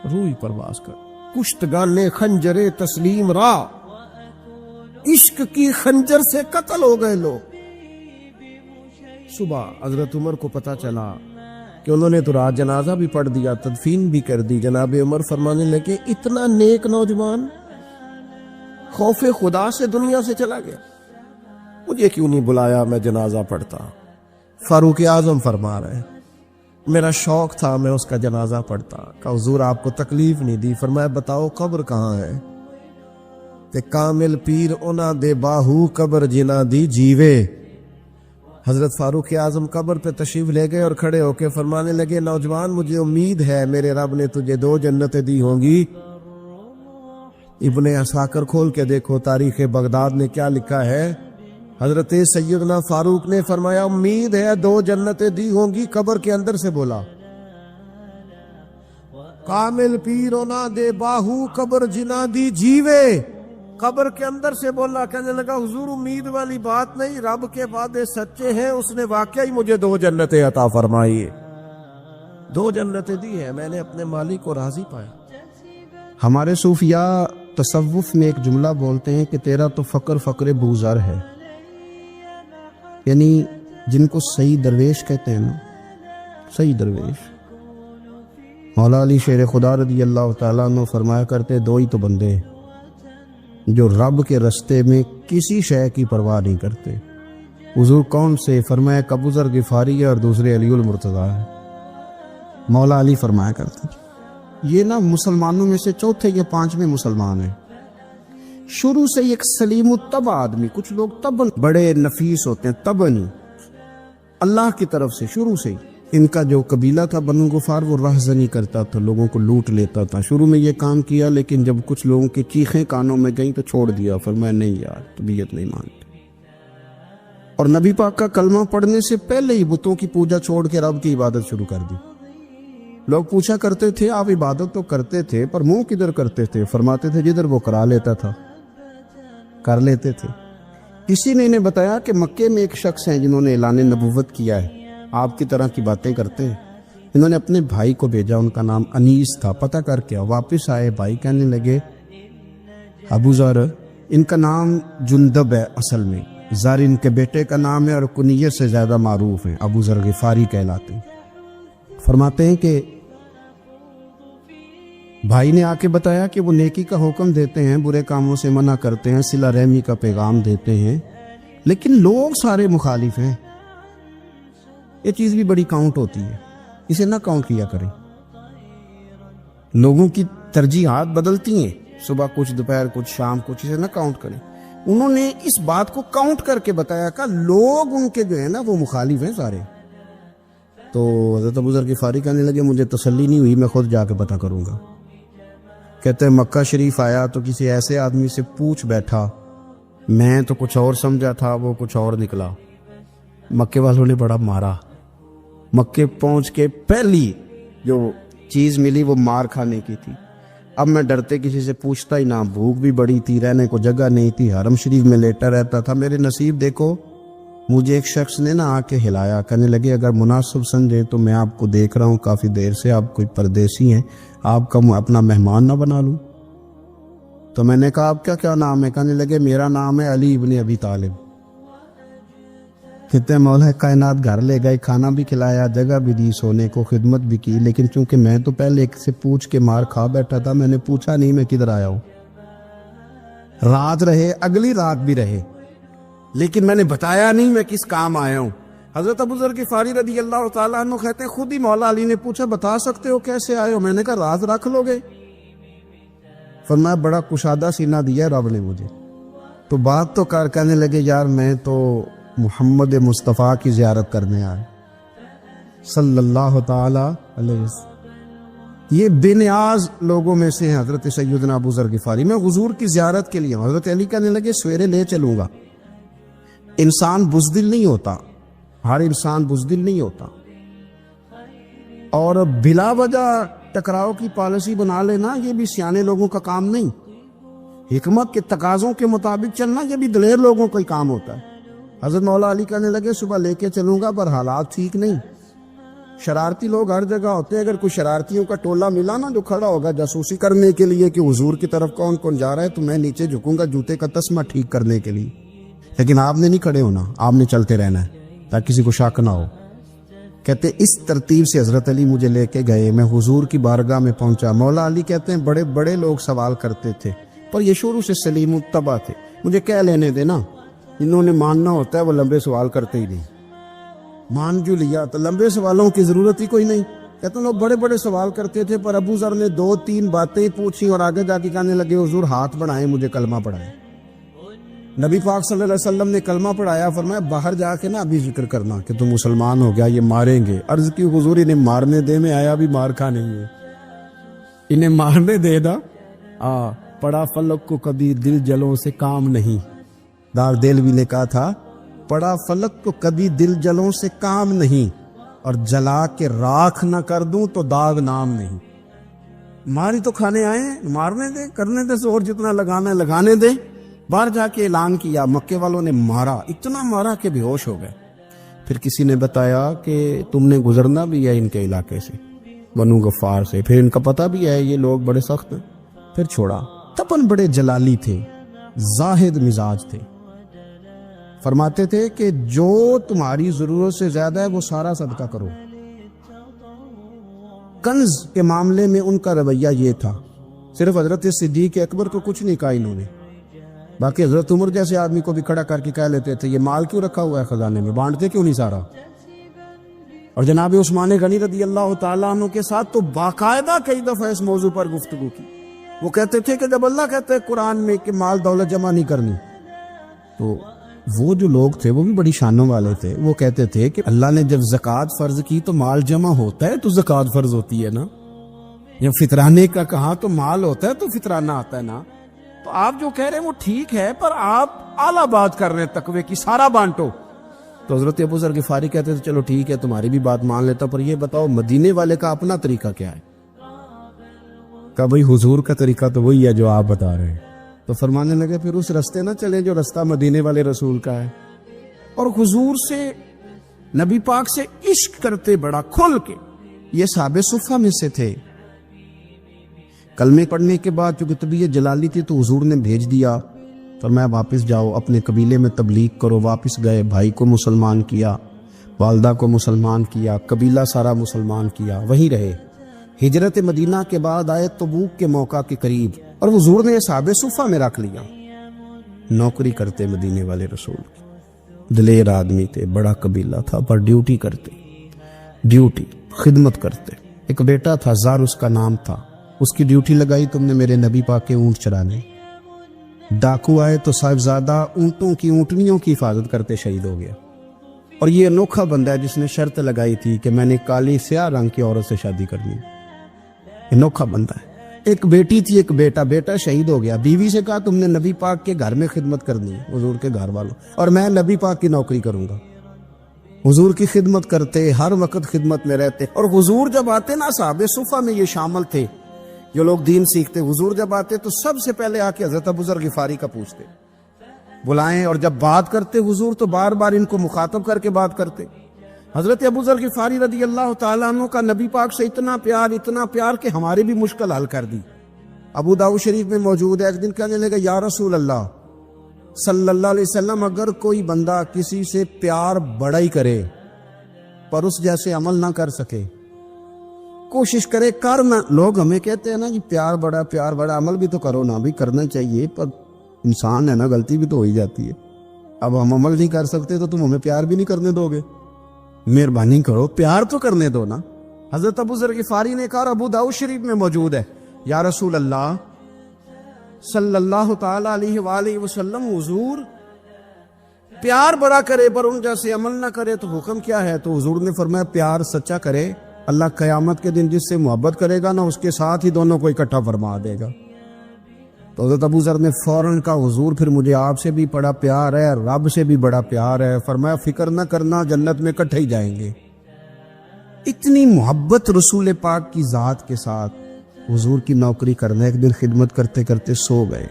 A: روح ہی پرواز کر۔ کشتگانے خنجر تسلیم را، عشق کی خنجر سے قتل ہو گئے لوگ۔ صبح حضرت عمر کو پتا چلا کہ انہوں نے تو رات جنازہ بھی پڑھ دیا، تدفین بھی کر دی۔ جناب عمر فرمانے لگے اتنا نیک نوجوان خوف خدا سے دنیا سے چلا گیا، مجھے کیوں نہیں بلایا میں جنازہ پڑھتا؟ فاروق اعظم فرما رہے ہیں میرا شوق تھا میں اس کا جنازہ پڑھتا۔ کہ حضور آپ کو تکلیف نہیں دی؟ فرمایا بتاؤ قبر کہاں ہے؟ کہ کامل پیر اونا دے باہو قبر جنا دی جیوے۔ حضرت فاروق اعظم قبر پہ تشریف لے گئے اور کھڑے ہو کے فرمانے لگے نوجوان مجھے امید ہے میرے رب نے تجھے 2 جنتیں دی ہوں گی۔ ابن عساکر کھول کے دیکھو تاریخ بغداد نے کیا لکھا ہے۔ حضرت سیدنا فاروق نے فرمایا امید ہے 2 جنتیں دی ہوں گی، قبر کے اندر سے بولا کامل پیرونا دے باہو قبر جنا دی جیوے، قبر کے اندر سے بولا۔ کہنے لگا حضور امید والی بات نہیں، رب کے وعدے سچے ہیں، اس نے واقعی مجھے 2 جنتیں عطا فرمائی، 2 جنتیں دی ہیں، میں نے اپنے مالک کو راضی پایا۔ ہمارے صوفیاء تصوف میں ایک جملہ بولتے ہیں کہ تیرا تو فقر فقر بوزر ہے، یعنی جن کو صحیح درویش کہتے ہیں نا، صحیح درویش۔ مولا علی شیر خدا رضی اللہ تعالیٰ عنہ فرمایا کرتے 2 ہی تو بندے جو رب کے رستے میں کسی شے کی پرواہ نہیں کرتے۔ حضور کون سے؟ فرمایا ابو ذر غفاری ہے اور دوسرے علی المرتضیٰ ہے۔ مولا علی فرمایا کرتے یہ نا مسلمانوں میں سے 4 یا 5ویں مسلمان ہیں، شروع سے ایک سلیم الطبع آدمی، کچھ لوگ طبعاً بڑے نفیس ہوتے ہیں، طبعاً اللہ کی طرف سے شروع سے ہی
B: ان کا جو قبیلہ تھا بنو غفار وہ راہزنی کرتا تھا، لوگوں کو لوٹ لیتا تھا۔ شروع میں یہ کام کیا، لیکن جب کچھ لوگوں کی چیخیں کانوں میں گئیں تو چھوڑ دیا، فرمایا نہیں یار طبیعت نہیں مانتی۔ اور نبی پاک کا کلمہ پڑھنے سے پہلے ہی بتوں کی پوجا چھوڑ کے رب کی عبادت شروع کر دی۔ لوگ پوچھا کرتے تھے آپ عبادت تو کرتے تھے پر منہ کدھر کرتے تھے؟ فرماتے تھے جدھر وہ کرا لیتا تھا کر لیتے تھے۔ کسی نے انہیں بتایا کہ مکے میں ایک شخص ہیں جنہوں نے اعلان نبوت کیا ہے، آپ کی طرح کی باتیں کرتے ہیں۔ انہوں نے اپنے بھائی کو بھیجا، ان کا نام انیس تھا، پتہ کر کے واپس آئے، بھائی کہنے لگے ابو ذر، ان کا نام جندب ہے، اصل میں ذر ان کے بیٹے کا نام ہے اور کنیت سے زیادہ معروف ہیں، ابو ذر غفاری کہلاتے ہیں۔ فرماتے ہیں کہ بھائی نے آ کے بتایا کہ وہ نیکی کا حکم دیتے ہیں، برے کاموں سے منع کرتے ہیں، صلہ رحمی کا پیغام دیتے ہیں، لیکن لوگ سارے مخالف ہیں۔ یہ چیز بھی بڑی کاؤنٹ ہوتی ہے، اسے نہ کاؤنٹ کیا کریں۔ لوگوں کی ترجیحات بدلتی ہیں، صبح کچھ، دوپہر کچھ، شام کچھ، اسے نہ کاؤنٹ کریں۔ انہوں نے اس بات کو کاؤنٹ کر کے بتایا کہ لوگ ان کے جو ہے نا وہ مخالف ہیں سارے۔ تو حضرت ابو ذر غفاری کہنے لگے مجھے تسلی نہیں ہوئی، میں خود جا کے پتہ کروں گا۔ کہتے ہیں مکہ شریف آیا تو کسی ایسے آدمی سے پوچھ بیٹھا، میں تو کچھ اور سمجھا تھا، وہ کچھ اور نکلا۔ مکے والوں نے بڑا مارا۔ مکے پہنچ کے پہلی جو چیز ملی وہ مار کھانے کی تھی۔ اب میں ڈرتے کسی سے پوچھتا ہی نہ، بھوک بھی بڑی تھی، رہنے کو جگہ نہیں تھی، حرم شریف میں لیٹا رہتا تھا۔ میرے نصیب دیکھو، مجھے ایک شخص نے آ کے ہلایا، کہنے لگے اگر مناسب سمجھے تو میں آپ کو دیکھ رہا ہوں کافی دیر سے، آپ کوئی پردیسی ہیں، آپ کا اپنا مہمان نہ بنا لوں؟ تو میں نے کہا آپ کا کیا نام ہے؟ کہنے لگے میرا نام ہے علی ابن ابی طالب۔ کہتے ہیں مولا کائنات گھر لے گئے، کھانا بھی کھلایا، جگہ بھی دی، سونے کو خدمت بھی کی، لیکن چونکہ میں تو پہلے ایک سے پوچھ کے مار کھا بیٹھا تھا، میں نے پوچھا نہیں میں کدھر آیا ہوں۔ رات رہے، اگلی رات بھی رہے، لیکن میں نے بتایا نہیں میں کس کام آیا ہوں۔ حضرت ابو ذر غفاری رضی اللہ تعالیٰ عنہ کہتے ہیں خود ہی مولا علی نے پوچھا بتا سکتے ہو کیسے آئے ہو؟ میں نے کہا راز رکھ لو گے؟ فرمایا بڑا کشادہ سینہ دیا رب نے مجھے۔ تو بات تو کہنے لگے یار میں تو محمد مصطفیٰ کی زیارت کرنے آئے صلی اللہ تعالی علیہ وسلم۔ یہ بے نیاز لوگوں میں سے ہیں حضرت سیدنا ابو ذر غفاری۔ میں حضور کی زیارت کے لیے ہوں۔ حضرت علی کہنے لگے سویرے لے چلوں گا۔ انسان بزدل نہیں ہوتا، ہر انسان بزدل نہیں ہوتا، اور بلا وجہ ٹکراؤ کی پالیسی بنا لینا یہ بھی سیانے لوگوں کا کام نہیں۔ حکمت کے تقاضوں کے مطابق چلنا یہ بھی دلیر لوگوں کا ہی کام ہوتا ہے۔ حضرت مولا علی کہنے لگے صبح لے کے چلوں گا پر حالات ٹھیک نہیں، شرارتی لوگ ہر جگہ ہوتے ہیں، اگر کوئی شرارتیوں کا ٹولہ ملا نا جو کھڑا ہوگا جاسوسی کرنے کے لیے کہ حضور کی طرف کون کون جا رہا ہے، تو میں نیچے جھکوں گا جوتے کا تسمہ ٹھیک کرنے کے لیے، لیکن آپ نے نہیں کھڑے ہونا، آپ نے چلتے رہنا ہے تاکہ کسی کو شک نہ ہو۔ کہتے اس ترتیب سے حضرت علی مجھے لے کے گئے، میں حضور کی بارگاہ میں پہنچا۔ مولا علی کہتے ہیں بڑے بڑے لوگ سوال کرتے تھے پر یہ شروع سے سلیم الطبع تھے، مجھے کہہ لینے دینا، جنہوں نے ماننا ہوتا ہے وہ لمبے سوال کرتے ہی نہیں۔ مان جو لیا تو لمبے سوالوں کی ضرورت ہی کوئی نہیں۔ کہتے ہیں لوگ بڑے بڑے سوال کرتے تھے پر ابو ذر نے 2-3 باتیں پوچھی اور آگے جا کے کہنے لگے حضور ہاتھ بڑھائیں مجھے کلمہ پڑھائیں۔ نبی پاک صلی اللہ علیہ وسلم نے کلمہ پڑھایا، فرمایا باہر جا کے نا ابھی ذکر کرنا کہ تم مسلمان ہو گیا، یہ ماریں گے۔ عرض کی حضور انہیں مارنے دے، میں آیا بھی مار کھانے ہے، انہیں مارنے دے نا۔ پڑا فلک کو کبھی دل جلوں سے کام نہیں، دار دلوی نے کہا تھا پڑا فلک کو کبھی دل جلوں سے کام نہیں، اور جلا کے راکھ نہ کر دوں تو داغ نام نہیں۔ ماری تو کھانے آئے ہیں، مارنے دے، کرنے دے زور جتنا لگانا ہے لگانے دے۔ باہر جا کے اعلان کیا، مکے والوں نے مارا، اتنا مارا کہ بے ہوش ہو گئے۔ پھر کسی نے بتایا کہ تم نے گزرنا بھی ہے ان کے علاقے سے، بنو غفار سے، پھر ان کا پتہ بھی ہے یہ لوگ بڑے سخت ہیں۔ پھر چھوڑا۔ تپن بڑے جلالی تھے، زاہد مزاج تھے، فرماتے تھے کہ جو تمہاری ضرورت سے زیادہ ہے وہ سارا صدقہ کرو۔ کنز کے معاملے میں ان کا رویہ یہ تھا، صرف حضرت صدیق اکبر کو کچھ نہیں کہا انہوں نے، باقی حضرت عمر جیسے آدمی کو بھی کھڑا کر کے کہہ لیتے تھے یہ مال کیوں رکھا ہوا ہے خزانے میں، بانٹتے کیوں نہیں سارا؟ اور جناب عثمان غنی رضی اللہ تعالیٰ عنہ کے ساتھ تو باقاعدہ کئی دفعہ اس موضوع پر گفتگو کی۔ وہ کہتے تھے کہ جب اللہ کہتے ہیں قرآن میں کہ مال دولت جمع نہیں کرنی، تو وہ جو لوگ تھے وہ بھی بڑی شانوں والے تھے. وہ کہتے تھے کہ اللہ نے جب زکوٰۃ فرض کی تو مال جمع ہوتا ہے تو زکوٰۃ فرض ہوتی ہے نا. جب فطرانے کا کہا تو مال ہوتا ہے تو فطرانہ آتا ہے نا. تو آپ جو کہہ رہے ہیں وہ ٹھیک ہے، پر آپ اعلیٰ بات کر رہے ہیں تقوی کی، سارا بانٹو. تو حضرت ابو ذر غفاری کہتے تھے چلو ٹھیک ہے تمہاری بھی بات مان لیتا، پر یہ بتاؤ مدینے والے کا اپنا طریقہ کیا ہے؟ کہا بھائی حضور کا طریقہ تو وہی ہے جو آپ بتا رہے ہیں. تو فرمانے لگے پھر اس رستے نہ چلیں جو رستہ مدینے والے رسول کا ہے. اور حضور سے، نبی پاک سے عشق کرتے بڑا کھل کے. یہ صحابہ صفہ میں سے تھے. کلمے پڑھنے کے بعد چونکہ طبیعت جلالی تھی تو حضور نے بھیج دیا، فرمایا واپس جاؤ اپنے قبیلے میں تبلیغ کرو. واپس گئے، بھائی کو مسلمان کیا، والدہ کو مسلمان کیا، قبیلہ سارا مسلمان کیا، وہیں رہے. ہجرت مدینہ کے بعد آئے تبوک کے موقع کے قریب، اور حضور نے صحابہ صفہ میں رکھ لیا. نوکری کرتے مدینے والے رسول کی، دلیر آدمی تھے، بڑا قبیلہ تھا، پر ڈیوٹی کرتے، ڈیوٹی خدمت کرتے. ایک بیٹا تھا زار اس کا نام تھا، اس کی ڈیوٹی لگائی تم نے میرے نبی پاک کے اونٹ چرانے. ڈاکو آئے تو صاحبزادہ اونٹوں کی، اونٹنیوں کی حفاظت کرتے شہید ہو گیا. اور یہ انوکھا بندہ ہے جس نے شرط لگائی تھی کہ میں نے کالی سیاہ رنگ کی عورت سے شادی کرنی. انوکھا بندہ ہے. ایک بیٹی تھی، ایک بیٹا، بیٹا شہید ہو گیا. بیوی سے کہا تم نے نبی پاک کے گھر میں خدمت کرنی ہے، حضور کے گھر والوں، اور میں نبی پاک کی نوکری کروں گا. حضور کی خدمت کرتے، ہر وقت خدمت میں رہتے. اور حضور جب آتے نا، صحابہ صفہ میں یہ شامل تھے جو لوگ دین سیکھتے. حضور جب آتے تو سب سے پہلے آ کے حضرت ابو ذر غفاری کا پوچھتے، بلائیں. اور جب بات کرتے حضور تو بار بار ان کو مخاطب کر کے بات کرتے. حضرت ابو ذر غفاری رضی اللہ تعالیٰ عنہ کا نبی پاک سے اتنا پیار کہ ہماری بھی مشکل حل کر دی. ابو داؤد شریف میں موجود ہے. ایک دن کہنے لگا یا رسول اللہ صلی اللہ علیہ وسلم، اگر کوئی بندہ کسی سے پیار بڑا ہی کرے پر اس جیسے عمل نہ کر سکے، کوشش کرے کر نہ. لوگ ہمیں کہتے ہیں نا جی پیار بڑا، عمل بھی تو کرو نا. بھی کرنا چاہیے، پر انسان ہے نا، غلطی بھی تو ہو ہی جاتی ہے. اب ہم عمل نہیں کر سکتے تو تم ہمیں پیار بھی نہیں کرنے دو گے؟ مہربانی کرو، پیار تو کرنے دو نا. حضرت ابو ذر غفاری نے کہا، ابو داؤد شریف میں موجود ہے، یا رسول اللہ صلی اللہ تعالی علیہ وآلہ وسلم، حضور پیار بڑا کرے پر ان جیسے عمل نہ کرے تو حکم کیا ہے؟ تو حضور نے فرمایا پیار سچا کرے، اللہ قیامت کے دن جس سے محبت کرے گا نا اس کے ساتھ ہی دونوں کو اکٹھا فرما دے گا. تو حضرت ابو ذر نے فوراً کہا، حضور پھر مجھے آپ سے بھی بڑا پیار ہے، رب سے بھی بڑا پیار ہے. فرمایا فکر نہ کرنا، جنت میں اکٹھے ہی جائیں گے. اتنی محبت رسول پاک کی ذات کے ساتھ. حضور کی نوکری کرنا. ایک دن خدمت کرتے کرتے سو گئے.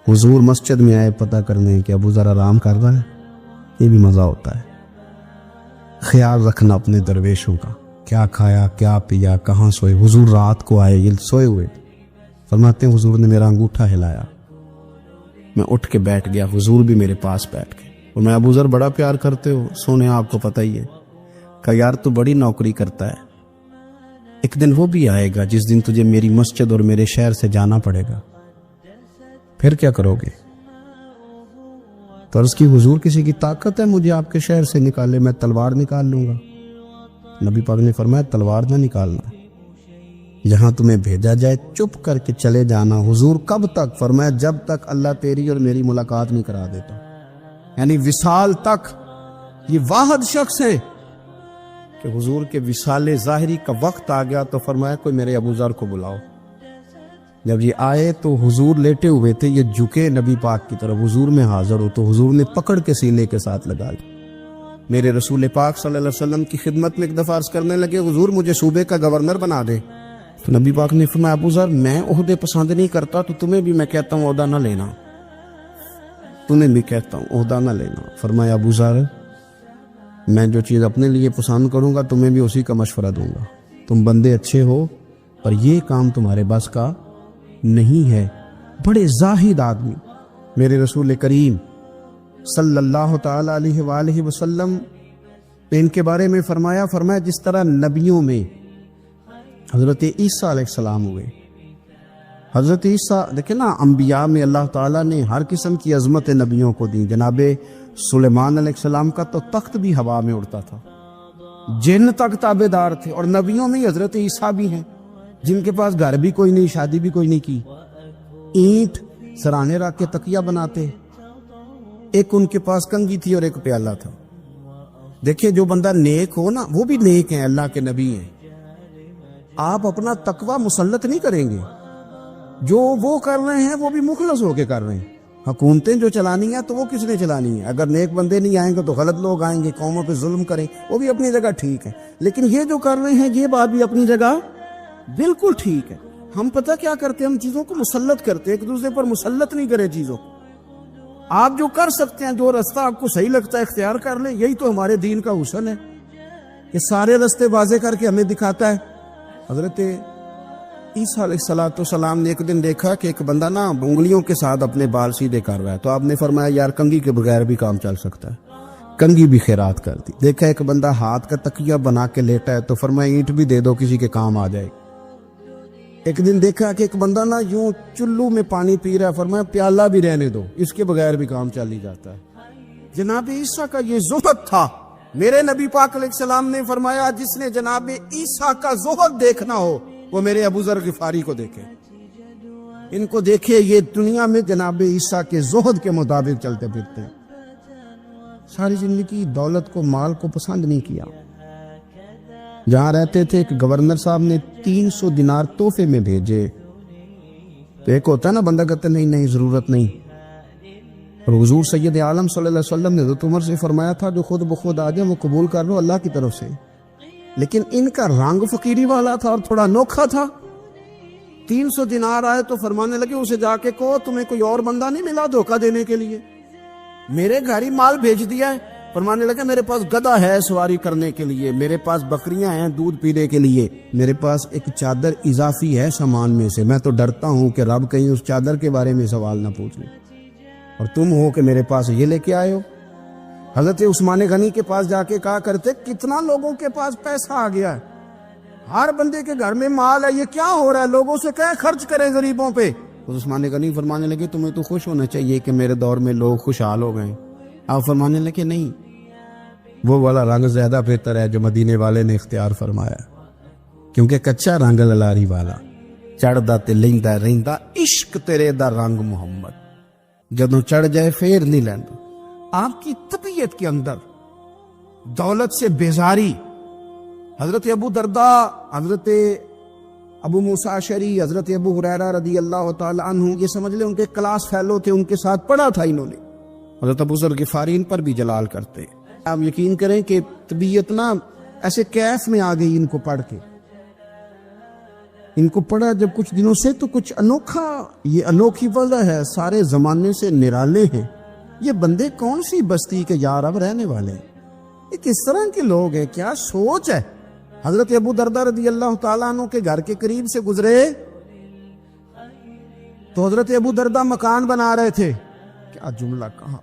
B: حضور مسجد میں آئے پتہ کرنے کہ ابو ذر آرام کر رہا ہے. یہ بھی مزہ ہوتا ہے، خیال رکھنا اپنے درویشوں کا، کیا کھایا، کیا پیا، کہاں سوئے. حضور رات کو آئے، یہ سوئے ہوئے. فرماتے ہیں حضور نے میرا انگوٹھا ہلایا، میں اٹھ کے بیٹھ گیا، حضور بھی میرے پاس بیٹھ گئے. اور میں ابو ذر بڑا پیار کرتے ہو، سونے آپ کو پتہ ہی ہے. کہا یار تو بڑی نوکری کرتا ہے، ایک دن وہ بھی آئے گا جس دن تجھے میری مسجد اور میرے شہر سے جانا پڑے گا، پھر کیا کرو گے؟ تو عرض کی حضور کسی کی طاقت ہے مجھے آپ کے شہر سے نکالے؟ میں تلوار نکال لوں گا. نبی پاک نے فرمایا تلوار نہ نکالنا، جہاں تمہیں بھیجا جائے چپ کر کے چلے جانا. حضور کب تک؟ فرمایا جب تک اللہ تیری اور میری ملاقات نہیں کرا دیتا، یعنی وصال تک. یہ واحد شخص ہے کہ حضور کے وصال ظاہری کا وقت آ گیا تو فرمایا کوئی میرے ابو ذر کو بلاؤ. جب یہ آئے تو حضور لیٹے ہوئے تھے، یہ جھکے نبی پاک کی طرف، حضور میں حاضر ہو تو حضور نے پکڑ کے سینے کے ساتھ لگا لی. میرے رسول پاک صلی اللہ علیہ وسلم کی خدمت میں ایک دفعہ عرض کرنے لگے حضور مجھے صوبے کا گورنر بنا دے. تو نبی پاک نے فرمایا ابو ذر میں عہدے پسند نہیں کرتا، تو تمہیں بھی میں کہتا ہوں عہدہ نہ لینا، تمہیں بھی کہتا ہوں عہدہ نہ لینا. فرمایا ابو ذر میں جو چیز اپنے لیے پسند کروں گا تمہیں بھی اسی کا مشورہ دوں گا. تم بندے اچھے ہو پر یہ کام تمہارے بس کا نہیں ہے. بڑے زاہد آدمی. میرے رسول کریم صلی اللہ تعالی علیہ وآلہ وسلم نے ان کے بارے میں فرمایا جس طرح نبیوں میں حضرت عیسیٰ علیہ السلام ہوئے. حضرت عیسیٰ دیکھیں نا، انبیاء میں اللہ تعالیٰ نے ہر قسم کی عظمت نبیوں کو دی. جناب سلیمان علیہ السلام کا تو تخت بھی ہوا میں اڑتا تھا، جن تک تابع دار تھے. اور نبیوں میں حضرت عیسیٰ بھی ہیں جن کے پاس گھر بھی کوئی نہیں، شادی بھی کوئی نہیں کی، اینٹ سرانے رکھ کے تکیہ بناتے. ایک ان کے پاس کنگھی تھی اور ایک پیالہ تھا. دیکھیں جو بندہ نیک ہو نا وہ بھی نیک ہیں, اللہ کے نبی ہیں. آپ اپنا تقوی مسلط نہیں کریں گے, جو وہ کر رہے ہیں وہ بھی مخلص ہو کے کر رہے ہیں. حکومتیں جو چلانی ہیں تو وہ کس نے چلانی ہے؟ اگر نیک بندے نہیں آئیں گے تو غلط لوگ آئیں گے, قوموں پہ ظلم کریں, وہ بھی اپنی جگہ ٹھیک ہے. لیکن یہ جو کر رہے ہیں یہ بات بھی اپنی جگہ بالکل ٹھیک ہے. ہم پتہ کیا کرتے ہیں, ہم چیزوں کو مسلط کرتے ہیں, ایک دوسرے پر مسلط نہیں کریں چیزوں کو. آپ جو کر سکتے ہیں, جو رستہ آپ کو صحیح لگتا ہے اختیار کر لیں. یہی تو ہمارے دین کا حسن ہے, یہ سارے رستے واضح کر کے ہمیں دکھاتا ہے. حضرت عیسیٰ علیہ السلام نے ایک دن دیکھا کہ ایک بندہ نا انگلیوں کے ساتھ اپنے بال سیدھے کر رہا ہے, تو آپ نے فرمایا یار کنگھی کے بغیر بھی کام چل سکتا ہے, کنگھی بھی خیرات کر دی. دیکھا ایک بندہ ہاتھ کا تکیہ بنا کے لیٹا ہے, تو فرمایا اینٹ بھی دے دو کسی کے کام آ جائے. ایک دن دیکھا کہ ایک بندہ نا یوں چلو میں پانی پی رہا ہے, فرمایا پیالہ بھی رہنے دو, اس کے بغیر بھی کام چل ہی جاتا ہے. جناب عیسیٰ کا یہ زہد تھا. میرے نبی پاک علیہ السلام نے فرمایا جس نے جناب عیسیٰ کا زہد دیکھنا ہو وہ میرے ابو ذر غفاری کو دیکھے, ان کو دیکھے. یہ دنیا میں جناب عیسیٰ کے زہد کے مطابق چلتے پھرتے ہیں. ساری زندگی دولت کو, مال کو پسند نہیں کیا. جہاں رہتے تھے ایک گورنر صاحب نے 300 دینار تحفے میں بھیجے. تو ایک ہوتا ہے نا بندہ کہتا نہیں نہیں ضرورت نہیں. اور حضور سید عالم صلی اللہ علیہ وسلم نے حضرت عمر سے فرمایا تھا جو خود بخود آ جائے وہ قبول کر لو اللہ کی طرف سے. لیکن ان کا رنگ فقیری والا تھا اور تھوڑا انوکھا تھا. 300 دینار آئے تو فرمانے لگے اسے جا کے کہو تمہیں کوئی اور بندہ نہیں ملا دھوکہ دینے کے لیے, میرے گھر ہی مال بھیج دیا ہے. فرمانے لگے میرے پاس گدھا ہے سواری کرنے کے لیے, میرے پاس بکریاں ہیں دودھ پینے کے لیے, میرے پاس ایک چادر اضافی ہے سامان میں سے. میں تو ڈرتا ہوں کہ رب کہیں اس چادر کے بارے میں سوال نہ پوچھ لیں, اور تم ہو کہ میرے پاس یہ لے کے آئے ہو. حضرت عثمان غنی کے پاس جا کے کہا کرتے کتنا لوگوں کے پاس پیسہ آ گیا ہے, ہر بندے کے گھر میں مال ہے, یہ کیا ہو رہا ہے, لوگوں سے کہیں خرچ کریں غریبوں پہ. عثمان غنی فرمانے لگے تمہیں تو خوش ہونا چاہیے کہ میرے دور میں لوگ خوشحال ہو گئے. آپ فرمانے لگے نہیں, وہ والا رنگ زیادہ بہتر ہے جو مدینے والے نے اختیار فرمایا, کیونکہ کچا رنگ للاری والا چڑھدا تے لیندا رہندا عشق تیرے دا رنگ محمد, جدوں چڑھ جائے پھر نہیں لیندا. آپ کی طبیعت کے اندر دولت سے بیزاری. حضرت ابو درداء, حضرت ابو موسیٰ اشعری, حضرت ابو ہریرہ رضی اللہ تعالی عنہ, یہ سمجھ لیں ان کے کلاس فیلو تھے, ان کے ساتھ پڑھا تھا انہوں نے. حضرت ابو ذر غفاری ان پر بھی جلال کرتے. آپ یقین کریں کہ طبیعت نا ایسے کیف میں آ گئی ان کو پڑھ کے. ان کو پڑھا جب کچھ دنوں سے تو کچھ انوکھا, یہ انوکھی وجہ ہے, سارے زمانے سے نرالے ہیں. یہ بندے کون سی بستی کے یار اب رہنے والے ہیں, یہ کس طرح کے لوگ ہیں, کیا سوچ ہے. حضرت ابو درداء رضی اللہ تعالیٰ عنہ کے گھر کے قریب سے گزرے تو حضرت ابو درداء مکان بنا رہے تھے. کیا جملہ کہا,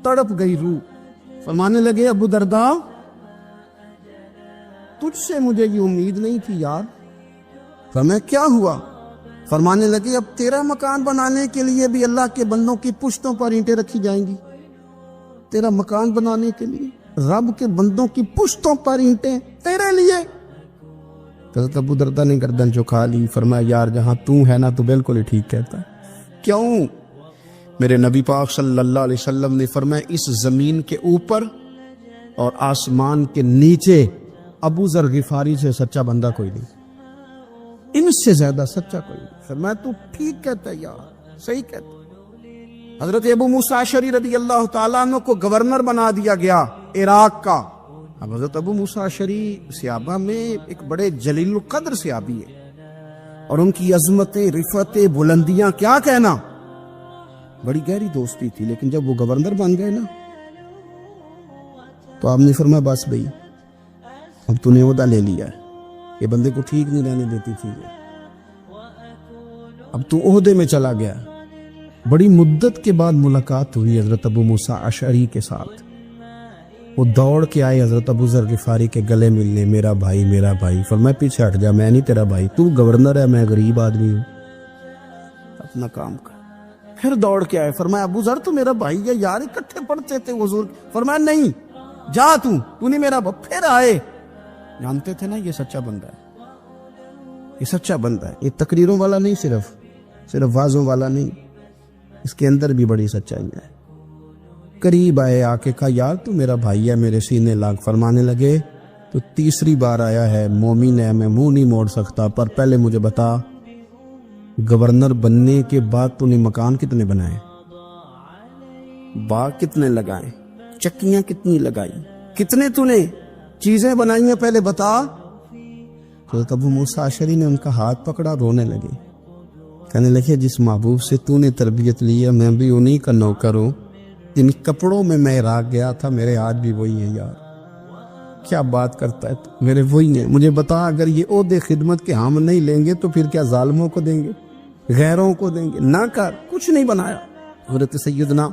B: تڑپ گئی روح. فرمانے لگے ابو درداء تجھ سے مجھے یہ امید نہیں تھی یار. فرمایا کیا ہوا؟ فرمانے لگے اب تیرا مکان بنانے کے لیے بھی اللہ کے بندوں کی پشتوں پر اینٹیں رکھی جائیں گی. تیرا مکان بنانے کے لیے رب کے بندوں کی پشتوں پر اینٹیں تیرے لیے. حضرت ابو درداء نے گردن جھکا لی. فرمایا یار جہاں تو ہے نا تو بالکل ہی ٹھیک کہتا ہے. کیوں؟ میرے نبی پاک صلی اللہ علیہ وسلم نے فرمایا اس زمین کے اوپر اور آسمان کے نیچے ابو ذر غفاری سے سچا بندہ کوئی نہیں, ان سے زیادہ سچا کوئی نہیں. فرمایا تو ٹھیک کہتا ہے یار, صحیح کہتا ہے. حضرت ابو موسیٰ اشعری رضی اللہ تعالیٰ عنہ کو گورنر بنا دیا گیا عراق کا. اب حضرت ابو موسیٰ اشعری صحابہ میں ایک بڑے جلیل القدر صحابی ہے, اور ان کی عظمتیں, رفعتیں, بلندیاں کیا کہنا, بڑی گہری دوستی تھی. لیکن جب وہ گورنر بن گئے نا تو آپ نے فرمایا بس بھئی اب تو نے عہدہ لے لیا ہے, یہ بندے کو ٹھیک نہیں رہنے دیتی تھی, اب تو عہدے میں چلا گیا. بڑی مدت کے بعد ملاقات ہوئی حضرت ابو موسیٰ اشعری کے ساتھ. وہ دوڑ کے آئے حضرت ابو ذر غفاری کے گلے ملنے, میرا بھائی میرا بھائی. فرمایا پیچھے ہٹ جا, میں نہیں تیرا بھائی, تو گورنر ہے, میں غریب آدمی ہوں, اپنا کام کر. پھر دوڑ کے آئے. فرمایا ابو ذر تو میرا بھائی ہے یار, اکٹھے پڑھتے تھے حضور. فرمایا نہیں جا, تو نہیں میرا بھائی. پھر آئے. جانتے تھے نا یہ سچا بندہ ہے, یہ سچا بندہ ہے, یہ تقریروں والا نہیں, صرف وعظوں والا نہیں, اس کے اندر بھی بڑی سچائی ہے. قریب آئے، آ کے کہا یار تو میرا بھائی ہے، میرے سینے لاگ، فرمانے لگے تو تیسری بار آیا ہے، مومن ہے، میں منہ نہیں موڑ سکتا، پر پہلے مجھے بتا گورنر بننے کے بعد تو نے مکان کتنے بنائے، باغ کتنے لگائے، چکیاں کتنی لگائی، کتنے تو نے چیزیں بنائی ہیں، پہلے بتا۔ حضرت ابو موسیٰ اشعری نے ان کا ہاتھ پکڑا، رونے لگے، کہنے لگے جس محبوب سے تو نے تربیت لی ہے میں بھی انہی کا نوکر ہوں، جن کپڑوں میں میں عراق گیا تھا میرے آج بھی وہی ہیں یار، کیا بات کرتا ہے تو میرے وہی ہیں، مجھے بتا اگر یہ عہدے خدمت کے ہم نہیں لیں گے تو پھر کیا ظالموں کو دیں گے، غیروں کو دیں گے، نہ کر کچھ نہیں بنایا۔ حضرت سیدنا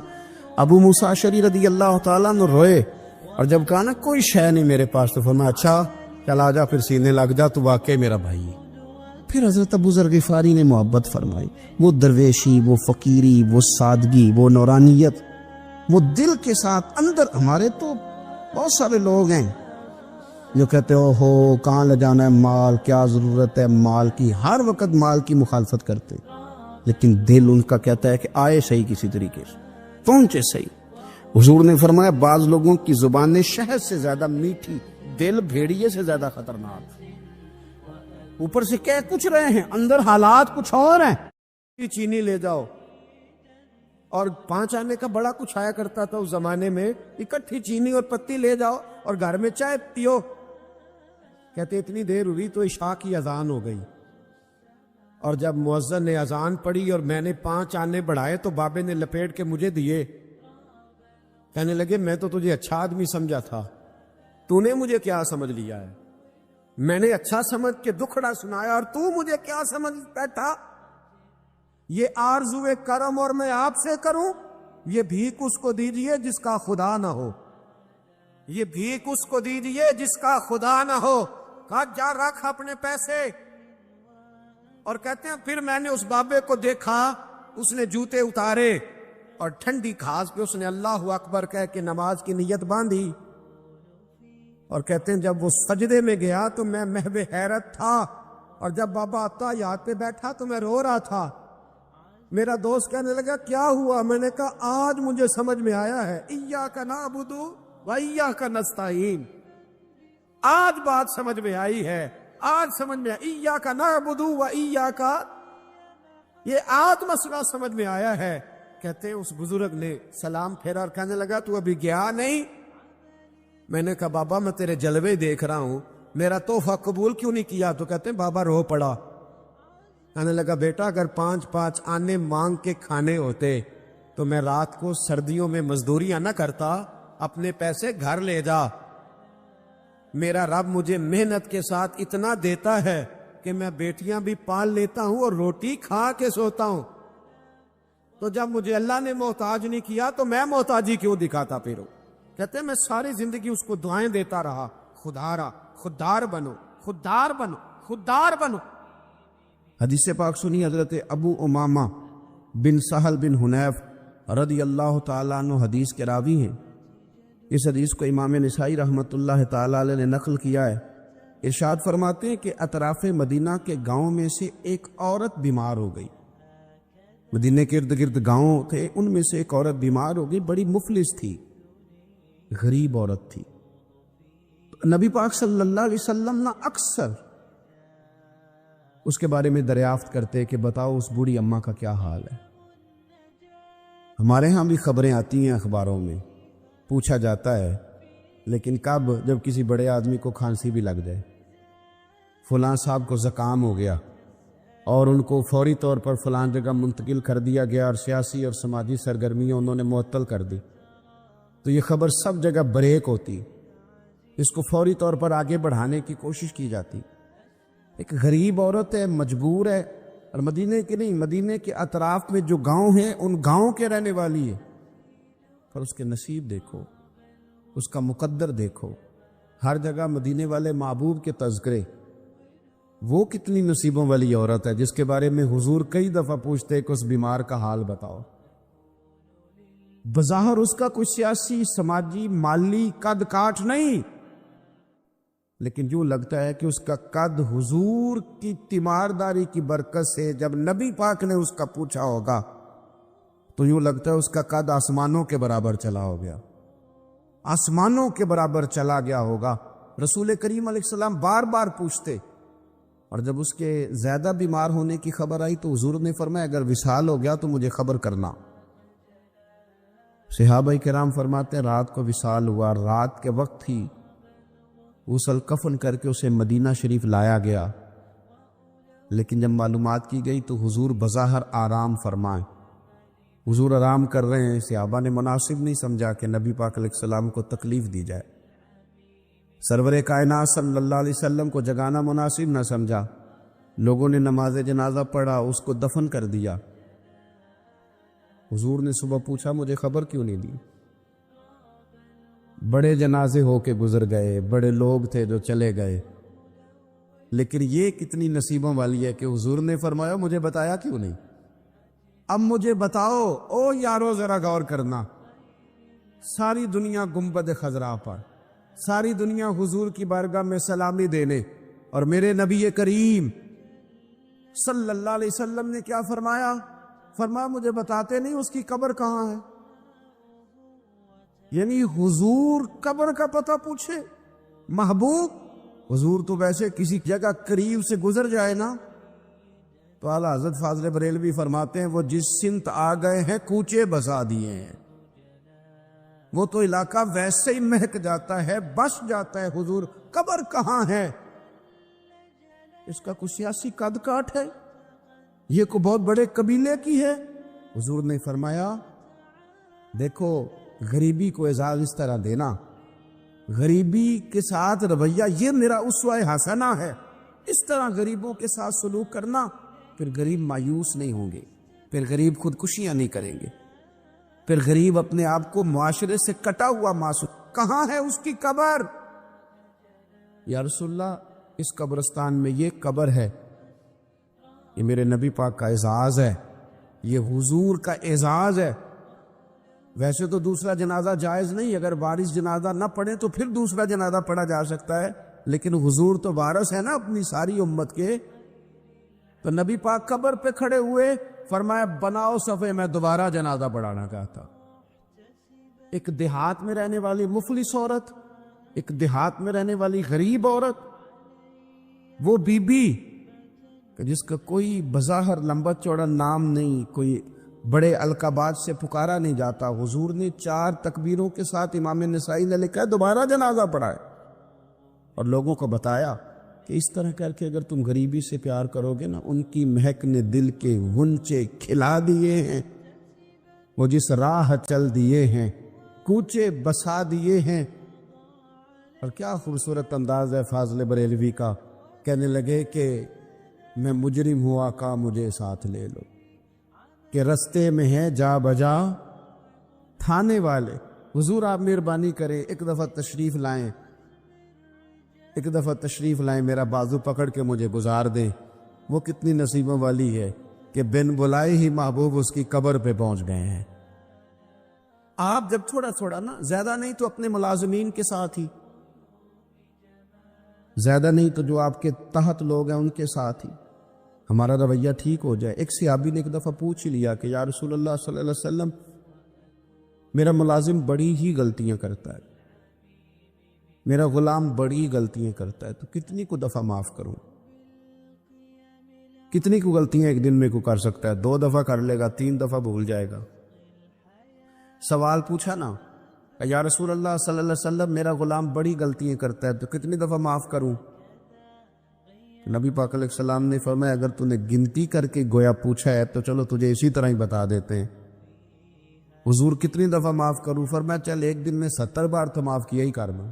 B: ابو موسیٰ اشعری رضی اللہ تعالیٰ عنہ روئے، اور جب کہا نا کوئی شے نہیں میرے پاس تو فرمایا اچھا چل آ جا پھر سینے لگ جا، تو واقعی میرا بھائی ہے۔ پھر حضرت ابو ذر غفاری نے محبت فرمائی، وہ درویشی، وہ فقیری، وہ سادگی، وہ نورانیت، وہ دل کے ساتھ اندر۔ ہمارے تو بہت سارے لوگ ہیں جو کہتے ہو کہاں لے جانا ہے مال، کیا ضرورت ہے مال کی، ہر وقت مال کی مخالفت کرتے، لیکن دل ان کا کہتا ہے کہ آئے صحیح، کسی طریقے سے پہنچے صحیح۔ حضور نے فرمایا بعض لوگوں کی زبانیں شہد سے زیادہ میٹھی، دل بھیڑیے سے زیادہ خطرناک، اوپر سے کہہ کچھ رہے ہیں اندر حالات کچھ اور ہیں۔ چینی لے جاؤ، اور 5 آنے کا بڑا کچھ آیا کرتا تھا اس زمانے میں، اکٹھی چینی اور پتی لے جاؤ اور گھر میں چائے پیو۔ کہتے اتنی دیر ہوئی تو عشاء کی اذان ہو گئی، اور جب مؤذن نے اذان پڑھی اور میں نے 5 آنے بڑھائے تو بابے نے لپیٹ کے مجھے دیے، کہنے لگے میں تو تجھے اچھا آدمی سمجھا تھا، تو نے مجھے کیا سمجھ لیا ہے، میں نے اچھا سمجھ کے دکھڑا سنایا اور تو مجھے کیا سمجھ بیٹھا، یہ آرزو کرم اور میں آپ سے کروں، یہ بھیک اس کو دیجئے جس کا خدا نہ ہو، یہ بھیک اس کو دیجئے جس کا خدا نہ ہو۔ کہا جا رکھ اپنے پیسے، اور کہتے ہیں پھر میں نے اس بابے کو دیکھا، اس نے جوتے اتارے اور ٹھنڈی گھاس پہ اس نے اللہ اکبر کہہ کے نماز کی نیت باندھی، اور کہتے ہیں جب وہ سجدے میں گیا تو میں محو حیرت تھا، اور جب بابا عطا پہ بیٹھا تو میں رو رہا تھا۔ میرا دوست کہنے لگا کیا ہوا، میں نے کہا آج مجھے سمجھ میں آیا ہے ایاک نعبد و ایاک نستعین، آج بات سمجھ میں آئی ہے، آج سمجھ میں ایاک نعبد و ایاک، یہ آج مسئلہ سمجھ میں آیا ہے۔ کہتے ہیں اس بزرگ نے سلام پھیرا اور کہنے لگا تو ابھی گیا نہیں؟ میں نے کہا بابا میں تیرے جلوے دیکھ رہا ہوں، میرا تحفہ قبول کیوں نہیں کیا؟ تو کہتے ہیں بابا رو پڑا۔ کہنے لگا بیٹا اگر 5 آنے مانگ کے کھانے ہوتے تو میں رات کو سردیوں میں مزدوریاں نہ کرتا، اپنے پیسے گھر لے جا، میرا رب مجھے محنت کے ساتھ اتنا دیتا ہے کہ میں بیٹیاں بھی پال لیتا ہوں اور روٹی کھا کے سوتا ہوں، تو جب مجھے اللہ نے محتاج نہیں کیا تو میں محتاجی کیوں دکھاتا پھروں؟ کہتے ہیں میں ساری زندگی اس کو دعائیں دیتا رہا، خوددار بنو، خوددار بنو، خوددار بنو۔ حدیث پاک سنی، حضرت ابو امامہ بن سہل بن حنیف رضی اللہ تعالیٰ عنہ حدیث کے راوی ہیں۔ اس حدیث کو امام نسائی رحمۃ اللہ تعالیٰ علیہ نے نقل کیا ہے۔ ارشاد فرماتے ہیں کہ اطراف مدینہ کے گاؤں میں سے ایک عورت بیمار ہو گئی، مدینہ کے ارد گرد گاؤں تھے، ان میں سے ایک عورت بیمار ہو گئی، بڑی مفلس تھی، غریب عورت تھی۔ نبی پاک صلی اللہ علیہ وسلم نہ اکثر اس کے بارے میں دریافت کرتے کہ بتاؤ اس بوڑھی اماں کا کیا حال ہے۔ ہمارے ہاں بھی خبریں آتی ہیں اخباروں میں، پوچھا جاتا ہے، لیکن کب؟ جب کسی بڑے آدمی کو کھانسی بھی لگ جائے، فلاں صاحب کو زکام ہو گیا اور ان کو فوری طور پر فلاں جگہ منتقل کر دیا گیا اور سیاسی اور سماجی سرگرمیاں انہوں نے معطل کر دی، تو یہ خبر سب جگہ بریک ہوتی، اس کو فوری طور پر آگے بڑھانے کی کوشش کی جاتی۔ ایک غریب عورت ہے، مجبور ہے، اور مدینے کے نہیں، مدینے کے اطراف میں جو گاؤں ہیں ان گاؤں کے رہنے والی ہے، پر اس کے نصیب دیکھو، اس کا مقدر دیکھو، ہر جگہ مدینے والے محبوب کے تذکرے۔ وہ کتنی نصیبوں والی عورت ہے جس کے بارے میں حضور کئی دفعہ پوچھتے کہ اس بیمار کا حال بتاؤ۔ بظاہر اس کا کوئی سیاسی، سماجی، مالی قد کاٹ نہیں، لیکن یوں لگتا ہے کہ اس کا قد حضور کی تیمارداری کی برکت سے، جب نبی پاک نے اس کا پوچھا ہوگا تو یوں لگتا ہے اس کا قد آسمانوں کے برابر چلا ہو گیا، آسمانوں کے برابر چلا گیا ہوگا۔ رسول کریم علیہ السلام بار بار پوچھتے، اور جب اس کے زیادہ بیمار ہونے کی خبر آئی تو حضور نے فرمایا اگر وصال ہو گیا تو مجھے خبر کرنا۔ صحابہ کرام فرماتے ہیں رات کو وصال ہوا، رات کے وقت ہی غسل کفن کر کے اسے مدینہ شریف لایا گیا، لیکن جب معلومات کی گئی تو حضور بظاہر آرام فرمائیں، حضور آرام کر رہے ہیں۔ صحابہ نے مناسب نہیں سمجھا کہ نبی پاک علیہ السلام کو تکلیف دی جائے، سرور کائنات صلی اللہ علیہ وسلم کو جگانا مناسب نہ سمجھا۔ لوگوں نے نماز جنازہ پڑھا، اس کو دفن کر دیا۔ حضور نے صبح پوچھا مجھے خبر کیوں نہیں دی؟ بڑے جنازے ہو کے گزر گئے، بڑے لوگ تھے جو چلے گئے، لیکن یہ کتنی نصیبوں والی ہے کہ حضور نے فرمایا مجھے بتایا کیوں نہیں؟ اب مجھے بتاؤ او یارو، ذرا غور کرنا، ساری دنیا گنبد خضرا پر، ساری دنیا حضور کی بارگاہ میں سلامی دینے، اور میرے نبی کریم صلی اللہ علیہ وسلم نے کیا فرمایا؟ فرمایا مجھے بتاتے نہیں اس کی قبر کہاں ہے؟ یعنی حضور قبر کا پتہ پوچھے محبوب؟ حضور تو ویسے کسی جگہ قریب سے گزر جائے نا تو اعلیٰ حضرت فاضل بریلوی فرماتے ہیں وہ جس سمت آ گئے ہیں کوچے بسا دیے ہیں، وہ تو علاقہ ویسے ہی مہک جاتا ہے، بس جاتا ہے۔ حضور قبر کہاں ہے؟ اس کا کوئی سیاسی قد کاٹ ہے؟ یہ کو بہت بڑے قبیلے کی ہے؟ حضور نے فرمایا دیکھو غریبی کو اعزاز اس طرح دینا، غریبی کے ساتھ رویہ یہ میرا اسوہ حسنہ ہے، اس طرح غریبوں کے ساتھ سلوک کرنا، پھر غریب مایوس نہیں ہوں گے، پھر غریب خودکشیاں نہیں کریں گے، پھر غریب اپنے آپ کو معاشرے سے کٹا ہوا محسوس۔ کہاں ہے اس کی قبر؟ یا رسول اللہ اس قبرستان میں یہ قبر ہے۔ یہ میرے نبی پاک کا اعزاز ہے، یہ حضور کا اعزاز ہے۔ ویسے تو دوسرا جنازہ جائز نہیں، اگر وارث جنازہ نہ پڑھے تو پھر دوسرا جنازہ پڑھا جا سکتا ہے، لیکن حضور تو وارث ہے نا اپنی ساری امت کے۔ تو نبی پاک قبر پہ کھڑے ہوئے، فرمایا بناؤ صفے، میں دوبارہ جنازہ پڑھانا چاہتا۔ ایک دیہات میں رہنے والی مفلس عورت، ایک دیہات میں رہنے والی غریب عورت، وہ بی بی کہ جس کا کوئی بظاہر لمبا چوڑا نام نہیں، کوئی بڑے القابات سے پکارا نہیں جاتا، حضور نے 4 تکبیروں کے ساتھ امام نسائی نے لکھا ہے دوبارہ جنازہ پڑھائے، اور لوگوں کو بتایا کہ اس طرح کر کے اگر تم غریبی سے پیار کرو گے نا، ان کی مہک نے دل کے غنچے کھلا دیے ہیں، وہ جس راہ چل دیے ہیں کوچے بسا دیے ہیں۔ اور کیا خوبصورت انداز ہے فاضل بریلوی کا، کہنے لگے کہ میں مجرم ہوا کا مجھے ساتھ لے لو، کہ رستے میں ہے جا بجا تھانے والے۔ حضور آپ مہربانی کریں، ایک دفعہ تشریف لائیں، ایک دفعہ تشریف لائیں، میرا بازو پکڑ کے مجھے گزار دیں۔ وہ کتنی نصیبوں والی ہے کہ بن بلائے ہی محبوب اس کی قبر پہ پہنچ گئے ہیں۔ آپ جب تھوڑا تھوڑا نا، زیادہ نہیں تو اپنے ملازمین کے ساتھ ہی، زیادہ نہیں تو جو آپ کے تحت لوگ ہیں ان کے ساتھ ہی ہمارا رویہ ٹھیک ہو جائے۔ ایک صحابی نے ایک دفعہ پوچھ ہی لیا کہ یا رسول اللہ صلی اللہ علیہ وسلم میرا ملازم بڑی ہی غلطیاں کرتا ہے، میرا غلام بڑی غلطیاں کرتا ہے، تو کتنی کو دفعہ معاف کروں؟ کتنی کو غلطیاں ایک دن میں کو کر سکتا ہے؟ 2 دفعہ کر لے گا، 3 دفعہ بھول جائے گا۔ سوال پوچھا نا کہ یا رسول اللہ صلی اللہ علیہ وسلم میرا غلام بڑی غلطیاں کرتا ہے، تو کتنی دفعہ معاف کروں؟ نبی پاک علیہ السلام نے فرمایا اگر تو نے گنتی کر کے گویا پوچھا ہے تو چلو تجھے اسی طرح ہی بتا دیتے ہیں۔ حضور کتنی دفعہ معاف کروں؟ فرمایا چل ایک دن میں 70 بار تو معاف کیا ہی کر میں،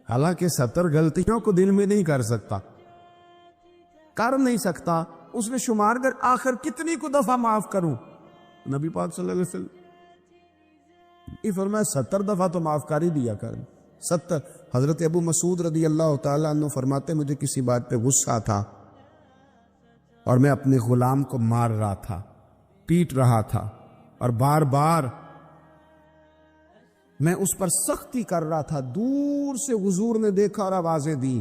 B: حالانکہ 70 غلطیوں کو دن میں نہیں کر سکتا، کر نہیں سکتا، اس نے شمار کر آخر کتنی کو دفعہ معاف کروں؟ نبی پاک صلی اللہ علیہ وسلم یہ فرمایا 70 دفعہ تو معاف کر ہی دیا کر۔ 70۔ حضرت ابو مسعود رضی اللہ تعالیٰ عنہ فرماتے مجھے کسی بات پہ غصہ تھا اور میں اپنے غلام کو مار رہا تھا، پیٹ رہا تھا، اور بار بار میں اس پر سختی کر رہا تھا۔ دور سے حضور نے دیکھا اور آوازیں دی،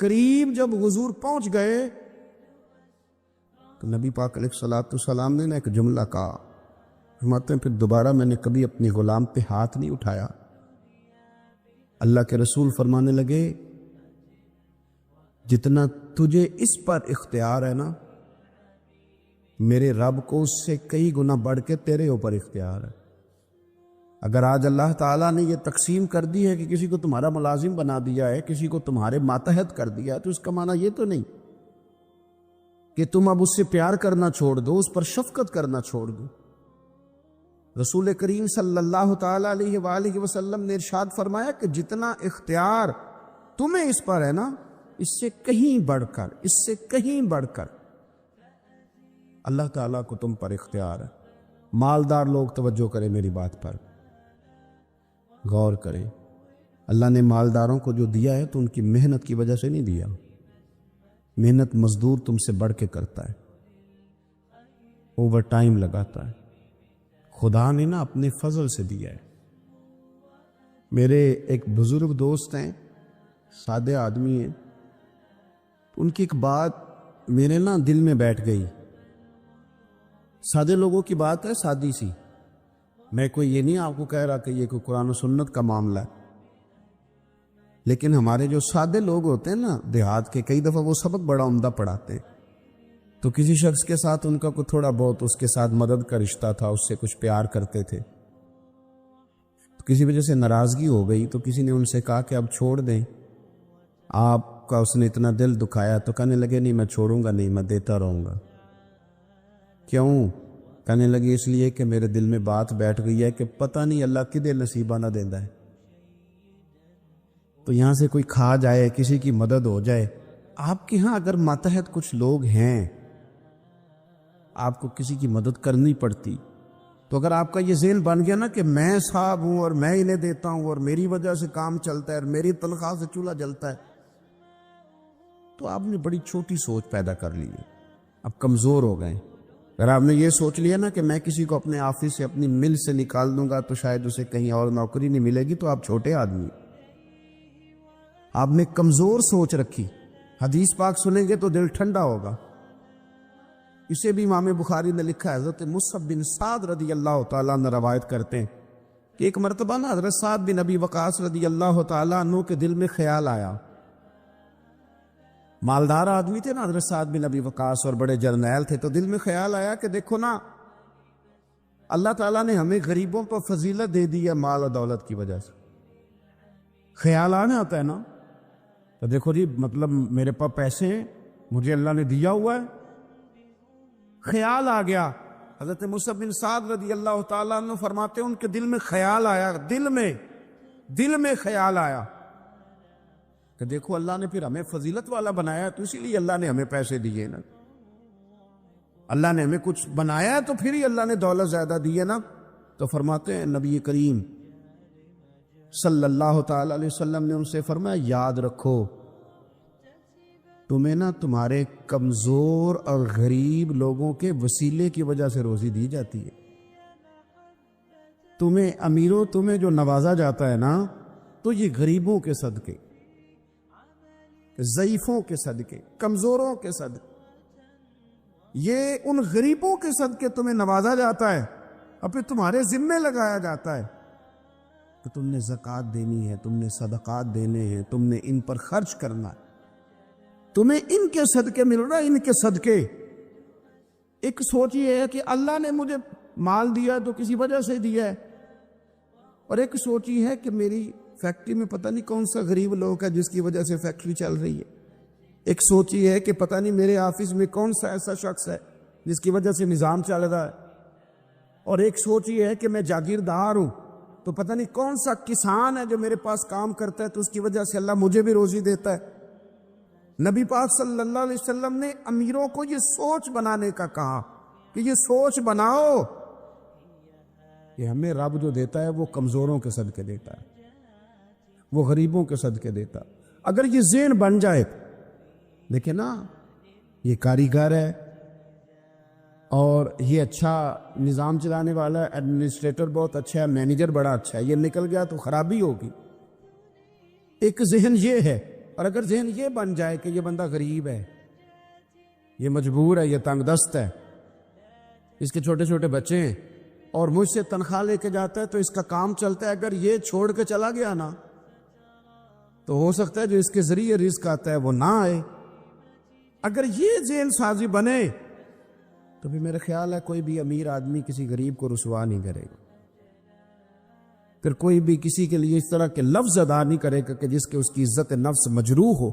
B: قریب جب حضور پہنچ گئے تو نبی پاک علیہ الصلوۃ والسلام نے ایک جملہ کہا، فرماتے ہیں پھر دوبارہ میں نے کبھی اپنے غلام پہ ہاتھ نہیں اٹھایا۔ اللہ کے رسول فرمانے لگے جتنا تجھے اس پر اختیار ہے نا، میرے رب کو اس سے کئی گنا بڑھ کے تیرے اوپر اختیار ہے۔ اگر آج اللہ تعالیٰ نے یہ تقسیم کر دی ہے کہ کسی کو تمہارا ملازم بنا دیا ہے، کسی کو تمہارے ماتحت کر دیا ہے، تو اس کا معنی یہ تو نہیں کہ تم اب اس سے پیار کرنا چھوڑ دو، اس پر شفقت کرنا چھوڑ دو۔ رسول کریم صلی اللہ تعالیٰ علیہ وآلہ وسلم نے ارشاد فرمایا کہ جتنا اختیار تمہیں اس پر ہے نا، اس سے کہیں بڑھ کر اللہ تعالیٰ کو تم پر اختیار ہے۔ مالدار لوگ توجہ کریں میری بات پر، غور کریں۔ اللہ نے مالداروں کو جو دیا ہے تو ان کی محنت کی وجہ سے نہیں دیا، محنت مزدور تم سے بڑھ کے کرتا ہے، اوور ٹائم لگاتا ہے، خدا نے نا اپنے فضل سے دیا ہے۔ میرے ایک بزرگ دوست ہیں، سادے آدمی ہیں، ان کی ایک بات میرے نا دل میں بیٹھ گئی۔ سادے لوگوں کی بات ہے، سادی سی، میں کوئی یہ نہیں آپ کو کہہ رہا کہ یہ کوئی قرآن و سنت کا معاملہ ہے، لیکن ہمارے جو سادے لوگ ہوتے ہیں نا دیہات کے، کئی دفعہ وہ سبق بڑا عمدہ پڑھاتے ہیں، تو کسی شخص کے ساتھ ان کا کوئی تھوڑا بہت اس کے ساتھ مدد کا رشتہ تھا، اس سے کچھ پیار کرتے تھے، تو کسی وجہ سے ناراضگی ہو گئی، تو کسی نے ان سے کہا کہ اب چھوڑ دیں، آپ کا اس نے اتنا دل دکھایا، تو کہنے لگے نہیں میں چھوڑوں گا نہیں، میں دیتا رہوں گا۔ کیوں؟ کہنے لگے اس لیے کہ میرے دل میں بات بیٹھ گئی ہے کہ پتہ نہیں اللہ کدے نصیبہ نہ دیندا ہے، تو یہاں سے کوئی کھا جائے، کسی کی مدد ہو جائے۔ آپ کے ہاں اگر ماتحت کچھ لوگ ہیں، آپ کو کسی کی مدد کرنی پڑتی، تو اگر آپ کا یہ ذہن بن گیا نا کہ میں صاحب ہوں اور میں انہیں دیتا ہوں اور میری وجہ سے کام چلتا ہے اور میری تنخواہ سے چولہا جلتا ہے، تو آپ نے بڑی چھوٹی سوچ پیدا کر لی ہے، اب کمزور ہو گئے۔ اگر آپ نے یہ سوچ لیا نا کہ میں کسی کو اپنے آفس سے اپنی مل سے نکال دوں گا تو شاید اسے کہیں اور نوکری نہیں ملے گی، تو آپ چھوٹے آدمی، آپ نے کمزور سوچ رکھی۔ حدیث پاک سنیں گے تو دل ٹھنڈا ہوگا۔ اسے بھی امام بخاری نے لکھا ہے، حضرت مصعب بن سعد رضی اللہ تعالیٰ عنہ روایت کرتے ہیں کہ ایک مرتبہ نا حضرت سعد بن ابی وقاص رضی اللہ تعالیٰ عنہ کے دل میں خیال آیا، مالدار آدمی تھے نا حضرت سعد بن ابی وقاص اور بڑے جرنیل تھے، تو دل میں خیال آیا کہ دیکھو نا اللہ تعالیٰ نے ہمیں غریبوں پر فضیلت دے دی ہے مال و دولت کی وجہ سے۔ خیال آنا ہوتا ہے نا، تو دیکھو جی مطلب میرے پاس پیسے ہیں، مجھے اللہ نے دیا ہوا ہے، خیال آ گیا۔ حضرت مصعب بن سعد رضی اللہ تعالیٰ عنہ فرماتے ہیں ان کے دل میں خیال آیا، دل میں خیال آیا کہ دیکھو اللہ نے پھر ہمیں فضیلت والا بنایا، تو اسی لیے اللہ نے ہمیں پیسے دیے نا، اللہ نے ہمیں کچھ بنایا ہے تو پھر ہی اللہ نے دولت زیادہ دی ہے نا۔ تو فرماتے ہیں نبی کریم صلی اللہ تعالی علیہ وسلم نے ان سے فرمایا یاد رکھو تمہیں نا تمہارے کمزور اور غریب لوگوں کے وسیلے کی وجہ سے روزی دی جاتی ہے، تمہیں امیروں تمہیں جو نوازا جاتا ہے نا تو یہ غریبوں کے صدقے، ضعیفوں کے صدقے، کمزوروں کے صدقے، یہ ان غریبوں کے صدقے تمہیں نوازا جاتا ہے اور پھر تمہارے ذمے لگایا جاتا ہے کہ تم نے زکوٰۃ دینی ہے، تم نے صدقات دینے ہیں، تم نے ان پر خرچ کرنا ہے، تمہیں ان کے صدقے مل رہا ہے، ان کے صدقے۔ ایک سوچ یہ ہے کہ اللہ نے مجھے مال دیا تو کسی وجہ سے دیا ہے، اور ایک سوچ یہ ہے کہ میری فیکٹری میں پتہ نہیں کون سا غریب لوگ ہے جس کی وجہ سے فیکٹری چل رہی ہے، ایک سوچ یہ ہے کہ پتہ نہیں میرے آفس میں کون سا ایسا شخص ہے جس کی وجہ سے نظام چل رہا ہے، اور ایک سوچ یہ ہے کہ میں جاگیردار ہوں تو پتہ نہیں کون سا کسان ہے جو میرے پاس کام کرتا ہے تو اس کی وجہ سے اللہ مجھے بھی روزی دیتا ہے۔ نبی پاک صلی اللہ علیہ وسلم نے امیروں کو یہ سوچ بنانے کا کہا کہ یہ سوچ بناؤ کہ ہمیں رب جو دیتا ہے وہ کمزوروں کے صدقے دیتا ہے، وہ غریبوں کے صدقے دیتا۔ اگر یہ ذہن بن جائے، دیکھیں نا یہ کاریگر ہے اور یہ اچھا نظام چلانے والا ہے، ایڈمنسٹریٹر بہت اچھا ہے، مینیجر بڑا اچھا ہے، یہ نکل گیا تو خرابی ہوگی۔ ایک ذہن یہ ہے، اور اگر ذہن یہ بن جائے کہ یہ بندہ غریب ہے، یہ مجبور ہے, یہ تنگ دست ہے, اس کے چھوٹے چھوٹے بچے ہیں اور مجھ سے تنخواہ لے کے جاتا ہے تو اس کا کام چلتا ہے. اگر یہ چھوڑ کے چلا گیا نا تو ہو سکتا ہے جو اس کے ذریعے رزق آتا ہے وہ نہ آئے. اگر یہ ذہن سازی بنے تو بھی میرا خیال ہے کوئی بھی امیر آدمی کسی غریب کو رسوا نہیں کرے گا, پھر کوئی بھی کسی کے لیے اس طرح کے لفظ ادا نہیں کرے گا کہ جس کے اس کی عزت نفس مجروح ہو.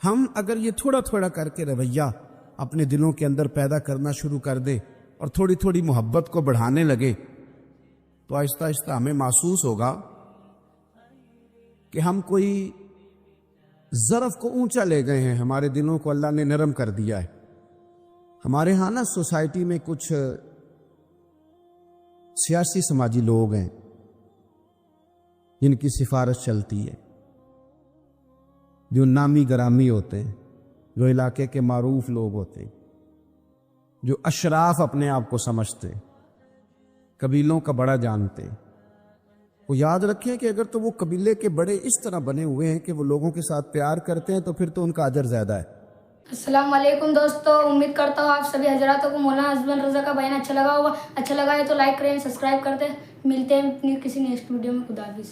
B: ہم اگر یہ تھوڑا تھوڑا کر کے رویہ اپنے دلوں کے اندر پیدا کرنا شروع کر دے اور تھوڑی تھوڑی محبت کو بڑھانے لگے تو آہستہ آہستہ ہمیں محسوس ہوگا کہ ہم کوئی ظرف کو اونچا لے گئے ہیں, ہمارے دلوں کو اللہ نے نرم کر دیا ہے. ہمارے ہاں نا سوسائٹی میں کچھ سیاسی سماجی لوگ ہیں جن کی سفارش چلتی ہے, جو نامی گرامی ہوتے ہیں, جو علاقے کے معروف لوگ ہوتے ہیں, جو اشراف اپنے آپ کو سمجھتے, قبیلوں کا بڑا جانتے. وہ یاد رکھیں کہ اگر تو وہ قبیلے کے بڑے اس طرح بنے ہوئے ہیں کہ وہ لوگوں کے ساتھ پیار کرتے ہیں تو پھر تو ان کا اجر زیادہ ہے.
C: السلام علیکم دوستو, امید کرتا ہوں آپ سبھی حضراتوں کو مولانا ازمن رضا کا بیان اچھا لگا ہوگا. اچھا لگا ہے تو لائک کریں, سبسکرائب کرتے. ملتے ہیں اپنی کسی نیکسٹ ویڈیو میں. خدا حافظ.